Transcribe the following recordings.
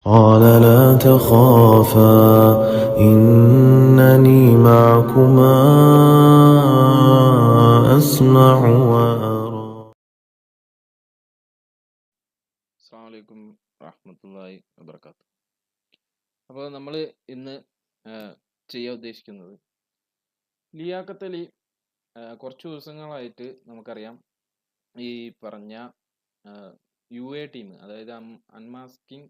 قال لا تخافا إنني معكما أسمع وأرى. അസ്സലാമു അലൈക്കും വറഹ്മത്തുള്ളാഹി വബറകാതുഹു. അപ്പോൾ നമ്മൾ ഇന്ന് ചെയ്യാൻ ഉദ്ദേശിക്കുന്നത് ലിയാഖത്ത് അലി കുറച്ച് ദിവസങ്ങളായിട്ട് നമുക്കറിയാം ഈ പറഞ്ഞ UA ടീം, അതായത് അൺമാസ്കിംഗ്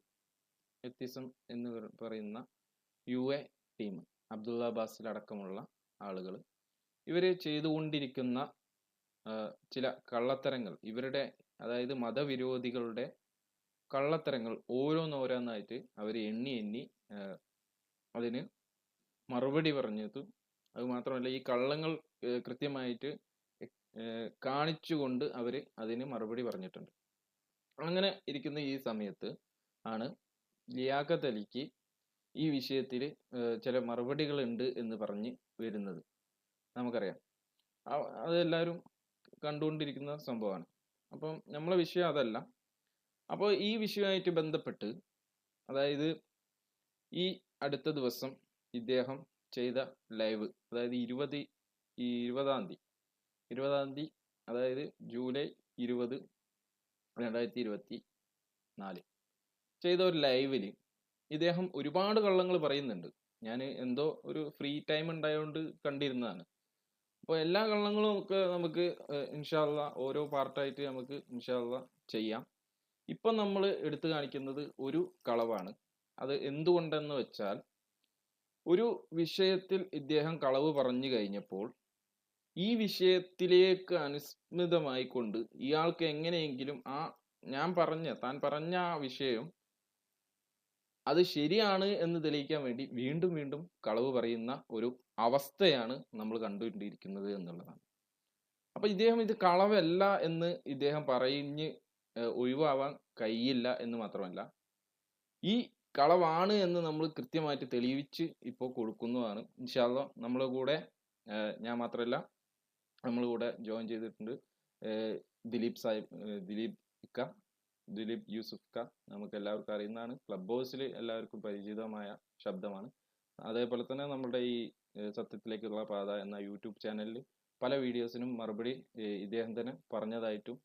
എത്തിസം എന്ന് പറയുന്ന UA ടീം, അബ്ദുള്ള ബാസിൽ അടക്കമുള്ള ആളുകൾ ഇവർ ചെയ്തുകൊണ്ടിരിക്കുന്ന ചില കള്ളത്തരങ്ങൾ, ഇവരുടെ അതായത് മതവിരോധികളുടെ കള്ളത്തരങ്ങൾ ഓരോന്നോരോന്നായിട്ട് അവർ എണ്ണി അതിന് മറുപടി പറഞ്ഞത്. അത് മാത്രമല്ല, ഈ കള്ളങ്ങൾ കൃത്യമായിട്ട് കാണിച്ചുകൊണ്ട് അവർ അതിന് മറുപടി പറഞ്ഞിട്ടുണ്ട്. അങ്ങനെ ഇരിക്കുന്ന ഈ സമയത്ത് ആണ് ലിയാഖത്ത് അലിക്ക് ഈ വിഷയത്തിൽ ചില മറുപടികൾ ഉണ്ട് എന്ന് പറഞ്ഞ് വരുന്നത്. നമുക്കറിയാം, അതെല്ലാവരും കണ്ടുകൊണ്ടിരിക്കുന്ന സംഭവമാണ്. അപ്പം നമ്മളെ വിഷയം അതല്ല. അപ്പോൾ ഈ വിഷയമായിട്ട് ബന്ധപ്പെട്ട്, അതായത് ഈ അടുത്ത ദിവസം ഇദ്ദേഹം ചെയ്ത ലൈവ്, അതായത് 20-ആം തീയതി, അതായത് ജൂലൈ 20, 2024 ചെയ്ത ഒരു ലൈവിൽ ഇദ്ദേഹം ഒരുപാട് കള്ളങ്ങൾ പറയുന്നുണ്ട്. ഞാൻ എന്തോ ഒരു ഫ്രീ ടൈം ഉണ്ടായതുകൊണ്ട് കണ്ടിരുന്നതാണ്. അപ്പോൾ എല്ലാ കള്ളങ്ങളും ഒക്കെ നമുക്ക് ഇൻഷാ അള്ളാ ഓരോ പാർട്ടായിട്ട് നമുക്ക് ഇൻഷാ അള്ളാ ചെയ്യാം. ഇപ്പം നമ്മൾ എടുത്തു കാണിക്കുന്നത് ഒരു കളവാണ്. അത് എന്തുകൊണ്ടെന്ന് വെച്ചാൽ, ഒരു വിഷയത്തിൽ ഇദ്ദേഹം കളവ് പറഞ്ഞു കഴിഞ്ഞപ്പോൾ ഈ വിഷയത്തിലേക്ക് അനുസ്മൃതമായിക്കൊണ്ട് ഇയാൾക്ക് എങ്ങനെയെങ്കിലും താൻ പറഞ്ഞ ആ വിഷയം അത് ശരിയാണ് എന്ന് തെളിയിക്കാൻ വേണ്ടി വീണ്ടും വീണ്ടും കളവ് പറയുന്ന ഒരു അവസ്ഥയാണ് നമ്മൾ കണ്ടുകൊണ്ടിരിക്കുന്നത് എന്നുള്ളതാണ്. അപ്പൊ ഇദ്ദേഹം ഇത് കളവല്ല എന്ന് ഇദ്ദേഹം പറഞ്ഞ് ഒഴിവാവാൻ കഴിയില്ല എന്ന് മാത്രമല്ല, ഈ കളവാണ് എന്ന് നമ്മൾ കൃത്യമായിട്ട് തെളിയിച്ച് ഇപ്പോൾ കൊടുക്കുന്നതാണ്. ഇൻഷാ അല്ലാഹ് നമ്മളെ കൂടെ ഞാൻ മാത്രമല്ല, നമ്മളെ കൂടെ ജോയിൻ ചെയ്തിട്ടുണ്ട് ദിലീപ് സാഹിബ്, ദിലീപ് യൂസുഫ് ക. നമുക്ക് എല്ലാവർക്കും അറിയുന്നതാണ്. ക്ലബ് ഹൗസിൽ എല്ലാവർക്കും പരിചിതമായ ശബ്ദമാണ്. അതേപോലെ തന്നെ നമ്മുടെ ഈ സത്യത്തിലേക്കുള്ള പാത എന്ന യൂട്യൂബ് ചാനലിൽ പല വീഡിയോസിനും മറുപടി ഇദ്ദേഹം തന്നെ പറഞ്ഞതായിട്ടും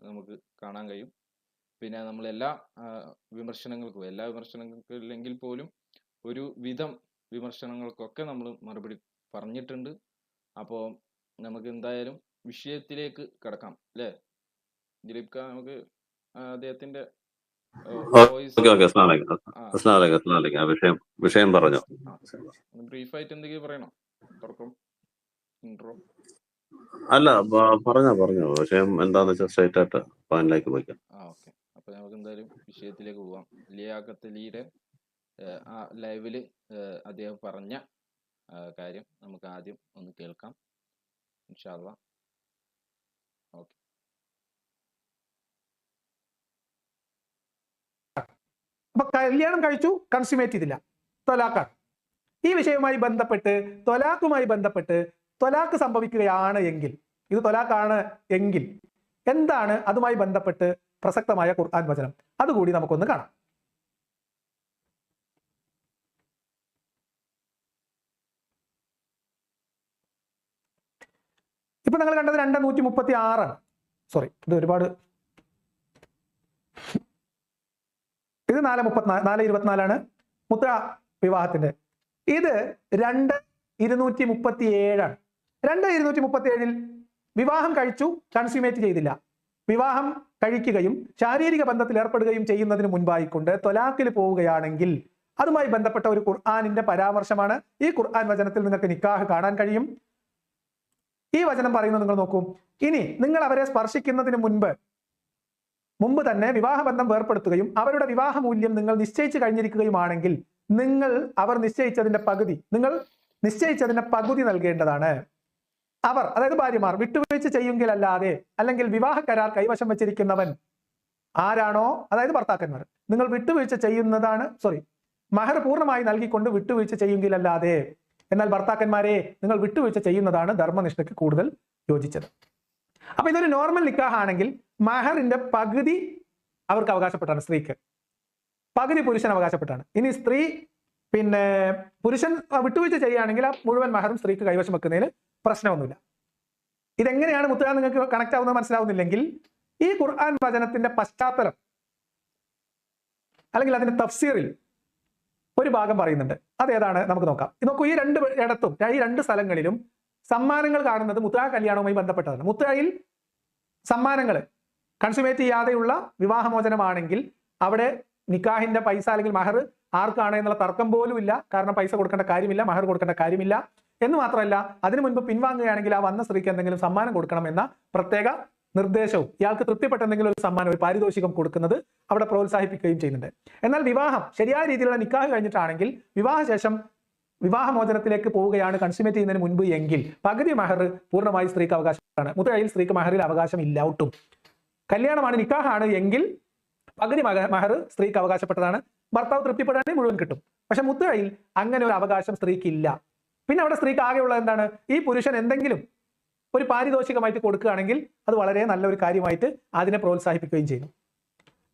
നമുക്ക് കാണാൻ കഴിയും. പിന്നെ നമ്മൾ എല്ലാ വിമർശനങ്ങൾക്കും ഇല്ലെങ്കിൽ പോലും ഒരു വിധം വിമർശനങ്ങൾക്കൊക്കെ നമ്മൾ മറുപടി പറഞ്ഞിട്ടുണ്ട്. അപ്പോൾ നമുക്ക് എന്തായാലും വിഷയത്തിലേക്ക് കടക്കാം, അല്ലേ ദിലീപ് ക? നമുക്ക് അദ്ദേഹത്തിന്റെ വിഷയം പറഞ്ഞു. ബ്രീഫായിട്ട് എന്തെങ്കിലും പറയണോ? തുടക്കം ഇൻട്രോ അല്ല, പറഞ്ഞു വിഷയം എന്താന്ന് വെച്ചാൽ സ്ട്രൈറ്റ് ആയിട്ട് പോയിന്റിലേക്ക് പോയിക്കാം. ഓക്കെ. അപ്പൊ നമുക്ക് എന്തായാലും വിഷയത്തിലേക്ക് പോവാം. ലിയാഖത്ത് അലിയുടെ ആ ലൈവില് അദ്ദേഹം പറഞ്ഞ കാര്യം നമുക്ക് ആദ്യം ഒന്ന് കേൾക്കാം, ഇൻഷാ അല്ലാഹ്. ഓക്കെ. അപ്പൊ കല്യാണം കഴിച്ചു, കൺസ്യൂമേറ്റ് ചെയ്തില്ല, ത്വലാഖാണ്. ഈ വിഷയവുമായി ബന്ധപ്പെട്ട് ത്വലാഖ് സംഭവിക്കുകയാണ് എങ്കിൽ, ഇത് ത്വലാഖാണ് എങ്കിൽ എന്താണ് അതുമായി ബന്ധപ്പെട്ട് പ്രസക്തമായ ഖുർആൻ വചനം? അതുകൂടി നമുക്കൊന്ന് കാണാം. ഇപ്പൊ നിങ്ങൾ കണ്ടത് 2:136 സോറി, ഇത് ഒരുപാട്, ഇത് 4:24 മുദ്ര വിവാഹത്തിന്റെ. ഇത് 2:237 2:237 വിവാഹം കഴിച്ചു, കൺസ്യൂമേറ്റ് ചെയ്തില്ല. വിവാഹം കഴിക്കുകയും ശാരീരിക ബന്ധത്തിൽ ഏർപ്പെടുകയും ചെയ്യുന്നതിന് മുൻപായിക്കൊണ്ട് ത്വലാഖിൽ പോവുകയാണെങ്കിൽ അതുമായി ബന്ധപ്പെട്ട ഒരു ഖുർആനിന്റെ പരാമർശമാണ്. ഈ ഖുർആൻ വചനത്തിൽ നിങ്ങൾക്ക് നിക്കാഹ് കാണാൻ കഴിയും. ഈ വചനം പറയുന്നത് നിങ്ങൾ നോക്കൂ. ഇനി നിങ്ങൾ അവരെ സ്പർശിക്കുന്നതിന് മുമ്പ് തന്നെ വിവാഹബന്ധം വേർപ്പെടുത്തുകയും അവരുടെ വിവാഹ മൂല്യം നിങ്ങൾ നിശ്ചയിച്ചു കഴിഞ്ഞിരിക്കുകയുമാണെങ്കിൽ അവർ നിശ്ചയിച്ചതിന്റെ പകുതി നൽകേണ്ടതാണ്. അവർ, അതായത് ഭാര്യമാർ, വിട്ടുവീഴ്ച ചെയ്യുമെങ്കിലല്ലാതെ, അല്ലെങ്കിൽ വിവാഹ കരാർ കൈവശം വെച്ചിരിക്കുന്നവൻ ആരാണോ, അതായത് ഭർത്താക്കന്മാർ, നിങ്ങൾ വിട്ടുവീഴ്ച ചെയ്യുന്നതാണ്, മഹർ പൂർണ്ണമായി നൽകിക്കൊണ്ട് വിട്ടുവീഴ്ച ചെയ്യുമെങ്കിലല്ലാതെ. എന്നാൽ ഭർത്താക്കന്മാരെ, നിങ്ങൾ വിട്ടുവീഴ്ച ചെയ്യുന്നതാണ് ധർമ്മനിഷ്ഠയ്ക്ക് കൂടുതൽ യോജിച്ചത്. അപ്പൊ ഇതൊരു നോർമൽ നിക്കാഹ് ആണെങ്കിൽ മഹറിന്റെ പകുതി അവർക്ക് അവകാശപ്പെട്ടാണ് സ്ത്രീക്ക്. പകുതി പുരുഷൻ അവകാശപ്പെട്ടാണ്. ഇനി സ്ത്രീ പിന്നെ പുരുഷൻ വിട്ടുവീഴ്ച ചെയ്യുകയാണെങ്കിൽ ആ മുഴുവൻ മഹറും സ്ത്രീക്ക് കൈവശം വെക്കുന്നതിൽ പ്രശ്നമൊന്നുമില്ല. ഇതെങ്ങനെയാണ് മുത്തുക നിങ്ങൾക്ക് കണക്ട് ആവുന്നത് മനസ്സിലാവുന്നില്ലെങ്കിൽ ഈ ഖുർആൻ വചനത്തിന്റെ പശ്ചാത്തലം അല്ലെങ്കിൽ അതിന്റെ തഫ്സീറിൽ ഒരു ഭാഗം പറയുന്നുണ്ട്. അതേതാണ് നമുക്ക് നോക്കാം. നോക്കൂ, ഈ രണ്ട് സ്ഥലങ്ങളിലും സമ്മാനങ്ങൾ കാണുന്നത് മുത്തുക കല്യാണവുമായി ബന്ധപ്പെട്ടതാണ്. മുത്തുകയിൽ സമ്മാനങ്ങൾ കൺസ്യൂമേറ്റ് ചെയ്യാതെയുള്ള വിവാഹമോചനമാണെങ്കിൽ അവിടെ നിക്കാഹിന്റെ പൈസ അല്ലെങ്കിൽ മഹർ ആർക്കാണ് എന്നുള്ള തർക്കം പോലും ഇല്ല. കാരണം പൈസ കൊടുക്കേണ്ട കാര്യമില്ല, മഹർ കൊടുക്കേണ്ട കാര്യമില്ല. എന്ന് മാത്രമല്ല, അതിനു മുൻപ് പിൻവാങ്ങുകയാണെങ്കിൽ ആ വന്ന സ്ത്രീക്ക് എന്തെങ്കിലും സമ്മാനം കൊടുക്കണം എന്ന പ്രത്യേക നിർദ്ദേശവും ഇയാൾക്ക് തൃപ്തിപ്പെട്ട എന്തെങ്കിലും ഒരു സമ്മാനം, ഒരു പാരിതോഷികം കൊടുക്കുന്നത് അവിടെ പ്രോത്സാഹിപ്പിക്കുകയും ചെയ്യുന്നുണ്ട്. എന്നാൽ വിവാഹം ശരിയായ രീതിയിലുള്ള നിക്കാഹ് കഴിഞ്ഞിട്ടാണെങ്കിൽ വിവാഹശേഷം വിവാഹമോചനത്തിലേക്ക് പോവുകയാണ് കൺസ്യൂമേറ്റ് ചെയ്യുന്നതിന് മുൻപ് എങ്കിൽ പകുതി മഹർ പൂർണ്ണമായി സ്ത്രീക്ക് അവകാശമാണ്. മുത്തഴയിൽ സ്ത്രീക്ക് മഹറിൽ അവകാശം ഇല്ല ഒട്ടും. കല്യാണമാണ്, നിക്കാഹാണ് എങ്കിൽ പകുതി മഹർ സ്ത്രീക്ക് അവകാശപ്പെട്ടതാണ്. ഭർത്താവ് തൃപ്തിപ്പെടാണെങ്കിൽ മുഴുവൻ കിട്ടും. പക്ഷെ മുത്തഴയിൽ അങ്ങനെ ഒരു അവകാശം സ്ത്രീക്ക് ഇല്ല. പിന്നെ അവിടെ സ്ത്രീക്ക് ആകെയുള്ളത് എന്താണ്? ഈ പുരുഷൻ എന്തെങ്കിലും ഒരു പാരിതോഷികമായിട്ട് കൊടുക്കുകയാണെങ്കിൽ അത് വളരെ നല്ലൊരു കാര്യമായിട്ട് അതിനെ പ്രോത്സാഹിപ്പിക്കുകയും ചെയ്യുന്നു.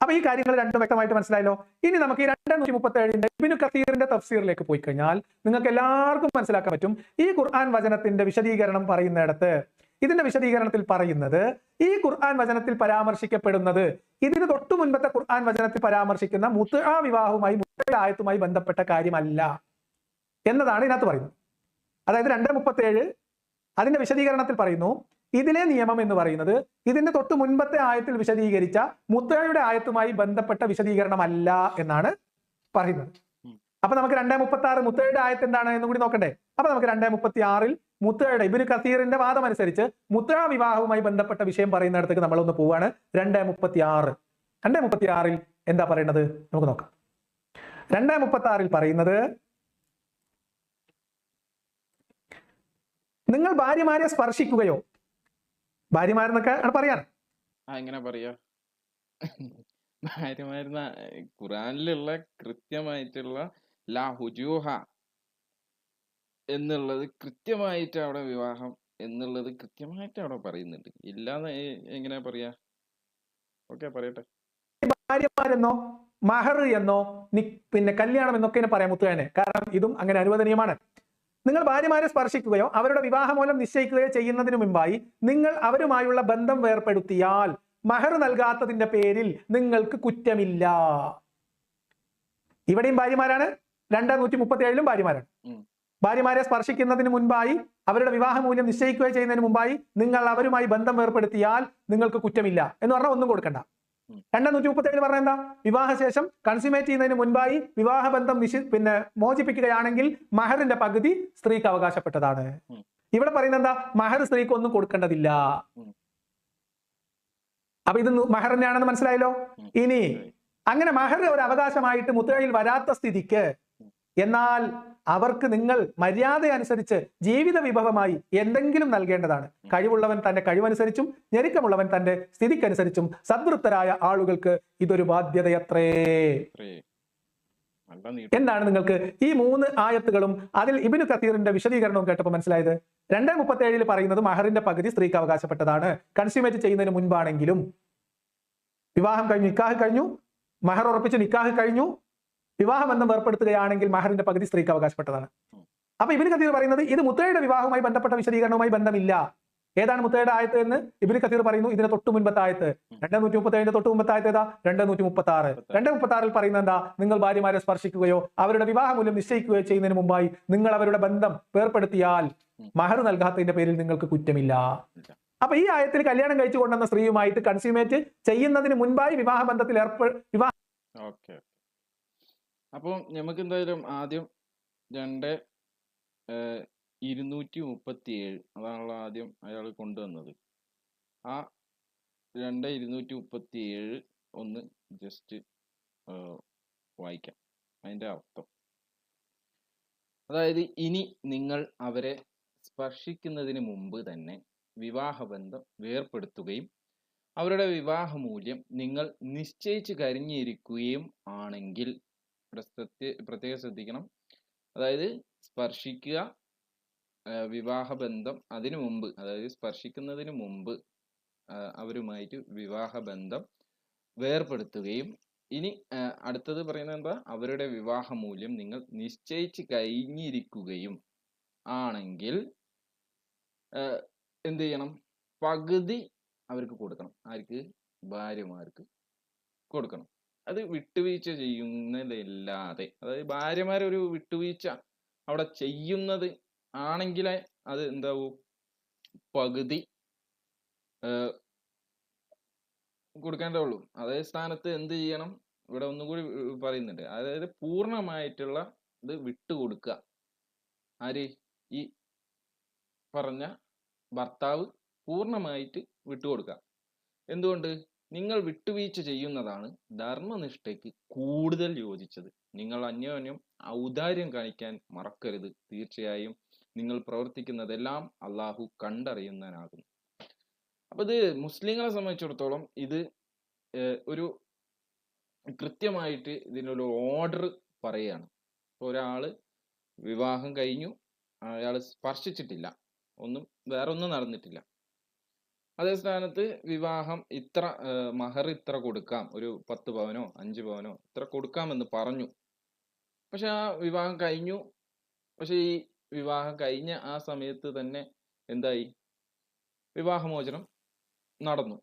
അപ്പൊ ഈ കാര്യങ്ങൾ രണ്ടും വ്യക്തമായിട്ട് മനസ്സിലായല്ലോ. ഇനി നമുക്ക് ഈ 237 ഇബ്നു കസീറിന്റെ തഫ്സീറിലേക്ക് പോയി കഴിഞ്ഞാൽ നിങ്ങൾക്ക് എല്ലാവർക്കും മനസ്സിലാക്കാൻ പറ്റും. ഈ ഖുർആൻ വചനത്തിന്റെ വിശദീകരണം പറയുന്നിടത്ത് ഇതിന്റെ വിശദീകരണത്തിൽ പറയുന്നത് ഈ ഖുർആൻ വചനത്തിൽ പരാമർശിക്കപ്പെടുന്നത് ഇതിന് തൊട്ടു മുൻപത്തെ ഖുർആൻ വചനത്തിൽ പരാമർശിക്കുന്ന മുത്അ വിവാഹവുമായി മുത്തയുടെ ആയത്തുമായി ബന്ധപ്പെട്ട കാര്യമല്ല എന്നതാണ് ഇതിനകത്ത് പറയുന്നത്. അതായത് 237 അതിന്റെ വിശദീകരണത്തിൽ പറയുന്നു ഇതിലെ നിയമം എന്ന് പറയുന്നത് ഇതിന്റെ തൊട്ട് മുൻപത്തെ ആയത്തിൽ വിശദീകരിച്ച മുത്തയുടെ ആയത്തുമായി ബന്ധപ്പെട്ട വിശദീകരണമല്ല എന്നാണ് പറയുന്നത്. അപ്പൊ നമുക്ക് 236 മുത്തയുടെ ആയത്ത് എന്താണ് എന്നും കൂടി നോക്കണ്ടേ? അപ്പൊ നമുക്ക് 236 മുത്തയുടെ ഇബ്നു കസീറിന്റെ വാദം അനുസരിച്ച് മുത്ത വിവാഹവുമായി ബന്ധപ്പെട്ട വിഷയം പറയുന്നിടത്തേക്ക് നമ്മളൊന്ന് പോവാണ്. 236 എന്താ പറയുന്നത് നമുക്ക് നോക്കാം. 236 പറയുന്നത് നിങ്ങൾ ഭാര്യമാരെ സ്പർശിക്കുകയോ, ഭാര്യമാരെന്നൊക്കെ ആണ് പറയാൻ. എങ്ങനെ പറയാ? ഭാര്യമാരുന്ന ഖുറാനിലുള്ള കൃത്യമായിട്ടുള്ള ലാ ഹുജൂഹ എന്നുള്ളത് കൃത്യമായിട്ട് അവിടെ വിവാഹം എന്നുള്ളത് കൃത്യമായിട്ട് അവിടെ പറയുന്നുണ്ട്. ഇല്ലാന്ന് എങ്ങനെ പറയാ? ഓക്കെ, പറയട്ടെ. ഭാര്യമാരെന്നോ മഹർ എന്നോ പിന്നെ കല്യാണം എന്നൊക്കെ പറയാം മുത്തുകാനെ. കാരണം ഇതും അങ്ങനെ അനുവദനീയമാണ്. നിങ്ങൾ ഭാര്യമാരെ സ്പർശിക്കുകയോ അവരുടെ വിവാഹമൂലം നിശ്ചയിക്കുകയോ ചെയ്യുന്നതിന് മുമ്പായി നിങ്ങൾ അവരുമായുള്ള ബന്ധം വേർപ്പെടുത്തിയാൽ മഹർ നൽകാത്തതിന്റെ പേരിൽ നിങ്ങൾക്ക് കുറ്റമില്ല. ഇവിടെയും ഭാര്യമാരാണ്, 237 ഭാര്യമാരാണ്. ഭാര്യമാരെ സ്പർശിക്കുന്നതിന് മുൻപായി അവരുടെ വിവാഹമൂല്യം നിശ്ചയിക്കുകയോ ചെയ്യുന്നതിന് മുമ്പായി നിങ്ങൾ അവരുമായി ബന്ധം വേർപ്പെടുത്തിയാൽ നിങ്ങൾക്ക് കുറ്റമില്ല എന്ന് പറഞ്ഞാൽ ഒന്നും കൊടുക്കണ്ട. 237 പറഞ്ഞ എന്താ? വിവാഹശേഷം കൺസ്യൂമേറ്റ് ചെയ്യുന്നതിന് മുൻപായി വിവാഹബന്ധം പിന്നെ മോചിപ്പിക്കുകയാണെങ്കിൽ മഹറിന്റെ പകുതി സ്ത്രീക്ക് അവകാശപ്പെട്ടതാണ്. ഇവിടെ പറയുന്നത് എന്താ? മഹർ സ്ത്രീക്ക് ഒന്നും കൊടുക്കേണ്ടതില്ല. അപ്പൊ ഇത് മഹർ തന്നെയാണെന്ന് മനസ്സിലായല്ലോ. ഇനി അങ്ങനെ മഹർ ഒരു അവകാശമായിട്ട് മുത്തയിൽ വരാത്ത സ്ഥിതിക്ക് എന്നാൽ അവർക്ക് നിങ്ങൾ മര്യാദ അനുസരിച്ച് ജീവിത വിഭവമായി എന്തെങ്കിലും നൽകേണ്ടതാണ്. കഴിവുള്ളവൻ തന്റെ കഴിവനുസരിച്ചും ഞെരുക്കമുള്ളവൻ തന്റെ സ്ഥിതിക്കനുസരിച്ചും സദ്വൃത്തരായ ആളുകൾക്ക് ഇതൊരു ബാധ്യതയത്രേ. എന്താണ് നിങ്ങൾക്ക് ഈ 3 ആയത്തുകളും അതിൽ ഇബ്നു കസീറിന്റെ വിശദീകരണവും കേട്ടപ്പോൾ മനസ്സിലായത്? 237 പറയുന്നത് മഹറിന്റെ പകുതി സ്ത്രീക്ക് അവകാശപ്പെട്ടതാണ്. കൺസ്യൂമേറ്റ് ചെയ്യുന്നതിന് മുൻപാണെങ്കിലും വിവാഹം കഴിഞ്ഞു, നിക്കാഹ് കഴിഞ്ഞു, മഹർ ഉറപ്പിച്ച് നിക്കാഹ് കഴിഞ്ഞു, വിവാഹബന്ധം വേർപ്പെടുത്തുകയാണെങ്കിൽ മഹറിന്റെ പകുതി സ്ത്രീക്ക് അവകാശപ്പെട്ടതാണ്. അപ്പൊ ഇബ്നു കസീർ പറയുന്നത് ഇത് മുത്തയുടെ വിവാഹവുമായി ബന്ധപ്പെട്ട വിശദീകരണവുമായി ബന്ധമില്ല. ഏതാണ് മുത്തയുടെ ആയത്ത് എന്ന് ഇബ്നു കസീർ പറയുന്നു. ഇതിന് തൊട്ട് മുൻപത്തെ ആയത്ത് 237 തൊട്ട് മുമ്പത്തെ ആയത്ത് ഏതാ? 236. 236 പറയുന്നത് എന്താ? നിങ്ങൾ ഭാര്യമാരെ സ്പർശിക്കുകയോ അവരുടെ വിവാഹമൂല്യം നിശ്ചയിക്കുകയോ ചെയ്യുന്നതിന് മുമ്പായി നിങ്ങൾ അവരുടെ ബന്ധം വേർപ്പെടുത്തിയാൽ മഹർ നൽകാത്തതിന്റെ പേരിൽ നിങ്ങൾക്ക് കുറ്റമില്ല. അപ്പൊ ഈ ആയത്തിൽ കല്യാണം കഴിച്ചു കൊണ്ടുവന്ന സ്ത്രീയുമായിട്ട് കൺസ്യൂമേറ്റ് ചെയ്യുന്നതിന് മുൻപായി വിവാഹബന്ധത്തിൽ ഓക്കെ. അപ്പോൾ നമുക്ക് എന്തായാലും ആദ്യം 237 അതാണല്ലോ ആദ്യം അയാൾ കൊണ്ടുവന്നത്. ആ 237 ഒന്ന് ജസ്റ്റ് വായിക്കാം അതിന്റെ അർത്ഥം. അതായത് ഇനി നിങ്ങൾ അവരെ സ്പർശിക്കുന്നതിന് മുമ്പ് തന്നെ വിവാഹബന്ധം വേർപ്പെടുത്തുകയും അവരുടെ വിവാഹമൂല്യം നിങ്ങൾ നിശ്ചയിച്ചു കഴിഞ്ഞിരിക്കുകയും ആണെങ്കിൽ പ്രത്യേകം ശ്രദ്ധിക്കണം. അതായത് സ്പർശിക്കുക, വിവാഹബന്ധം അതിനു മുമ്പ്, അതായത് സ്പർശിക്കുന്നതിന് മുമ്പ് അവരുമായിട്ട് വിവാഹബന്ധം വേർപ്പെടുത്തുകയും ഇനി അടുത്തത് പറയുന്നത് എന്താ, അവരുടെ വിവാഹ മൂല്യം നിങ്ങൾ നിശ്ചയിച്ച് കഴിഞ്ഞിരിക്കുകയും ആണെങ്കിൽ എന്ത് ചെയ്യണം, പകുതി അവർക്ക് കൊടുക്കണം. ആർക്ക്? ഭാര്യമാർക്ക് കൊടുക്കണം. അത് വിട്ടുവീഴ്ച ചെയ്യുന്നതല്ലാതെ, അതായത് ഭാര്യമാരൊരു വിട്ടുവീഴ്ച അവിടെ ചെയ്യുന്നത് ആണെങ്കിലേ അത് എന്താവും, പകുതി കൊടുക്കേണ്ടതുള്ളൂ. അതേ സ്ഥാനത്ത് എന്ത് ചെയ്യണം, ഇവിടെ ഒന്നുകൂടി പറയുന്നുണ്ട്, അതായത് പൂർണ്ണമായിട്ടുള്ള ഇത് വിട്ടുകൊടുക്കുക. ആര്? ഈ പറഞ്ഞ ഭർത്താവ് പൂർണ്ണമായിട്ട് വിട്ടുകൊടുക്കുക. എന്തുകൊണ്ട്? നിങ്ങൾ വിട്ടുവീഴ്ച ചെയ്യുന്നതാണ് ധർമ്മനിഷ്ഠയ്ക്ക് കൂടുതൽ യോജിച്ചത്. നിങ്ങൾ അന്യോന്യം ഔദാര്യം കാണിക്കാൻ മറക്കരുത്. തീർച്ചയായും നിങ്ങൾ പ്രവർത്തിക്കുന്നതെല്ലാം അള്ളാഹു കണ്ടറിയുന്നവനാകുന്നു. അപ്പൊ ഇത് മുസ്ലിങ്ങളെ സംബന്ധിച്ചിടത്തോളം ഇത് ഒരു കൃത്യമായിട്ട് ഇതിനൊരു ഓർഡർ പറയുകയാണ്. ഒരാള് വിവാഹം കഴിഞ്ഞു, അയാൾ സ്പർശിച്ചിട്ടില്ല, വേറെ ഒന്നും നടന്നിട്ടില്ല. അതേ സ്ഥാനത്ത് വിവാഹം ഇത്ര മഹർ ഇത്ര കൊടുക്കാം, ഒരു 10 പവനോ 5 പവനോ ഇത്ര കൊടുക്കാമെന്ന് പറഞ്ഞു. പക്ഷെ ആ വിവാഹം കഴിഞ്ഞു. പക്ഷെ ഈ വിവാഹം കഴിഞ്ഞ ആ സമയത്ത് തന്നെ എന്തായി, വിവാഹമോചനം നടന്നു.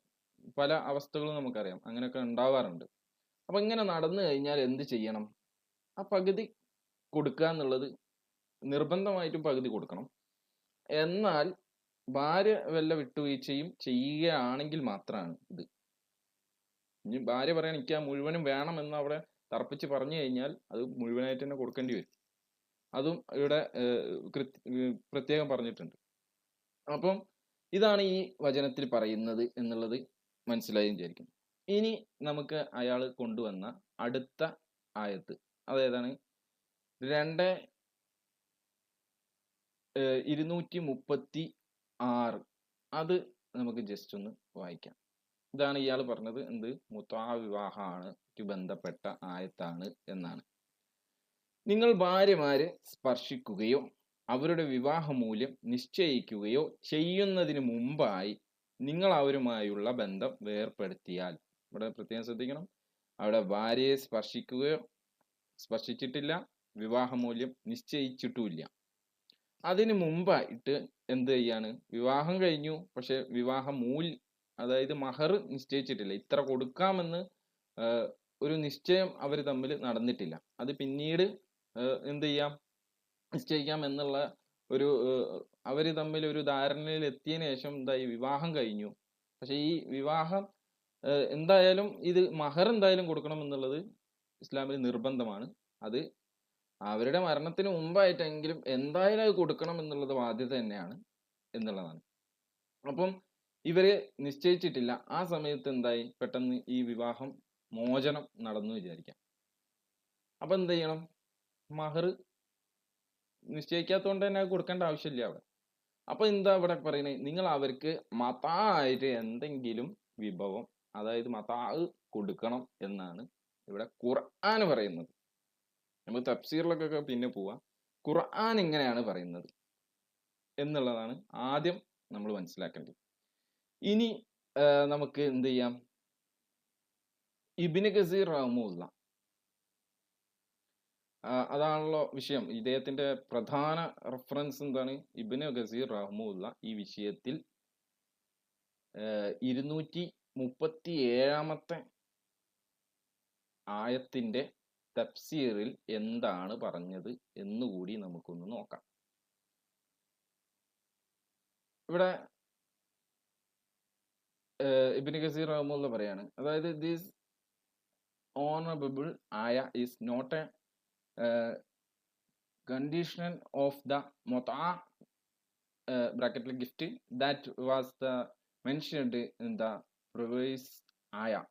പല അവസ്ഥകളും നമുക്കറിയാം, അങ്ങനെയൊക്കെ ഉണ്ടാവാറുണ്ട്. അപ്പൊ ഇങ്ങനെ നടന്നു കഴിഞ്ഞാൽ എന്ത് ചെയ്യണം? ആ പകുതി കൊടുക്കുക എന്നുള്ളത് നിർബന്ധമായിട്ടും പകുതി കൊടുക്കണം. എന്നാൽ ഭാര്യ വല്ല വിട്ടുവീഴ്ചയും ചെയ്യുകയാണെങ്കിൽ മാത്രമാണ് ഇത്. ഇനി ഭാര്യ പറയാൻ എനിക്ക് ആ മുഴുവനും വേണം എന്ന് അവിടെ തർപ്പിച്ച് പറഞ്ഞു കഴിഞ്ഞാൽ അത് മുഴുവനായിട്ട് തന്നെ കൊടുക്കേണ്ടി വരും. അതും ഇവിടെ പ്രത്യേകം പറഞ്ഞിട്ടുണ്ട്. അപ്പം ഇതാണ് ഈ വചനത്തിൽ പറയുന്നത് എന്നുള്ളത് മനസ്സിലായി വിചാരിക്കുന്നു. ഇനി നമുക്ക് അയാൾ കൊണ്ടുവന്ന അടുത്ത ആയത്ത് അതേതാണ്? 236. അത് നമുക്ക് ജസ്റ്റ് ഒന്ന് വായിക്കാം. ഇതാണ് ഇയാൾ പറഞ്ഞത് എന്ത്, മുത്വാ വിവാഹമാണ് ബന്ധപ്പെട്ട ആയത്താണ് എന്നാണ്. നിങ്ങൾ ഭാര്യമാരെ സ്പർശിക്കുകയോ അവരുടെ വിവാഹമൂല്യം നിശ്ചയിക്കുകയോ ചെയ്യുന്നതിന് മുമ്പായി നിങ്ങൾ അവരുമായുള്ള ബന്ധം വേർപ്പെടുത്തിയാൽ, ഇവിടെ പ്രത്യേകം ശ്രദ്ധിക്കണം, അവിടെ ഭാര്യയെ സ്പർശിച്ചിട്ടില്ല, വിവാഹമൂല്യം നിശ്ചയിച്ചിട്ടുമില്ല. അതിന് മുമ്പായിട്ട് എന്ത് ചെയ്യാണ്, വിവാഹം കഴിഞ്ഞു പക്ഷെ അതായത് മഹർ നിശ്ചയിച്ചിട്ടില്ല, ഇത്ര കൊടുക്കാമെന്ന് ഒരു നിശ്ചയം അവർ തമ്മിൽ നടന്നിട്ടില്ല. അത് പിന്നീട് എന്ത് ചെയ്യാം, നിശ്ചയിക്കാം എന്നുള്ള ഒരു അവർ തമ്മിൽ ഒരു ധാരണയിൽ എത്തിയതിനു ശേഷം എന്തായി, വിവാഹം കഴിഞ്ഞു. പക്ഷെ ഈ വിവാഹം എന്തായാലും ഇത് മഹർ എന്തായാലും കൊടുക്കണം എന്നുള്ളത് ഇസ്ലാമിൽ നിർബന്ധമാണ്. അത് അവരുടെ മരണത്തിന് മുമ്പായിട്ടെങ്കിലും എന്തായാലും അത് കൊടുക്കണം എന്നുള്ളത് ബാധ്യത തന്നെയാണ് എന്നുള്ളതാണ്. അപ്പം ഇവര് നിശ്ചയിച്ചിട്ടില്ല. ആ സമയത്ത് എന്തായി, പെട്ടെന്ന് ഈ വിവാഹം മോചനം നടന്നു വിചാരിക്കാം. അപ്പൊ എന്ത് ചെയ്യണം, മഹർ നിശ്ചയിക്കാത്തതുകൊണ്ട് തന്നെ അത് കൊടുക്കേണ്ട ആവശ്യമില്ല അവിടെ. അപ്പൊ എന്താ ഇവിടെ പറയുന്നത്, നിങ്ങൾ അവർക്ക് മതായിട്ട് എന്തെങ്കിലും വിഭവം, അതായത് മതാ കൊടുക്കണം എന്നാണ് ഇവിടെ ഖുർആൻ പറയുന്നത്. നമുക്ക് തഫ്സീറിലൊക്കെ പിന്നെ പോവാം. ഖുർആൻ ഇങ്ങനെയാണ് പറയുന്നത് എന്നുള്ളതാണ് ആദ്യം നമ്മൾ മനസ്സിലാക്കേണ്ടത്. ഇനി നമുക്ക് എന്ത് ചെയ്യാം, ഇബ്നു കസീർ റഹ്മഹുല്ല, അതാണല്ലോ വിഷയം. ഇദ്ദേഹത്തിന്റെ പ്രധാന റെഫറൻസ് എന്താണ്? ഇബ്നു കസീർ റഹ്മഹുല്ല ഈ വിഷയത്തിൽ 237 ആയത്തിന്റെ തഫ്സീറിൽ എന്താണ് പറഞ്ഞത് എന്നുകൂടി നമുക്കൊന്ന് നോക്കാം. ഇവിടെ ഇബ്നു കസീർ റഹ്മഹുല്ല പറയാണ്, അതായത് this honorable ayah is not a condition of the mut'a bracket gift that was the mentioned in the previous ayah.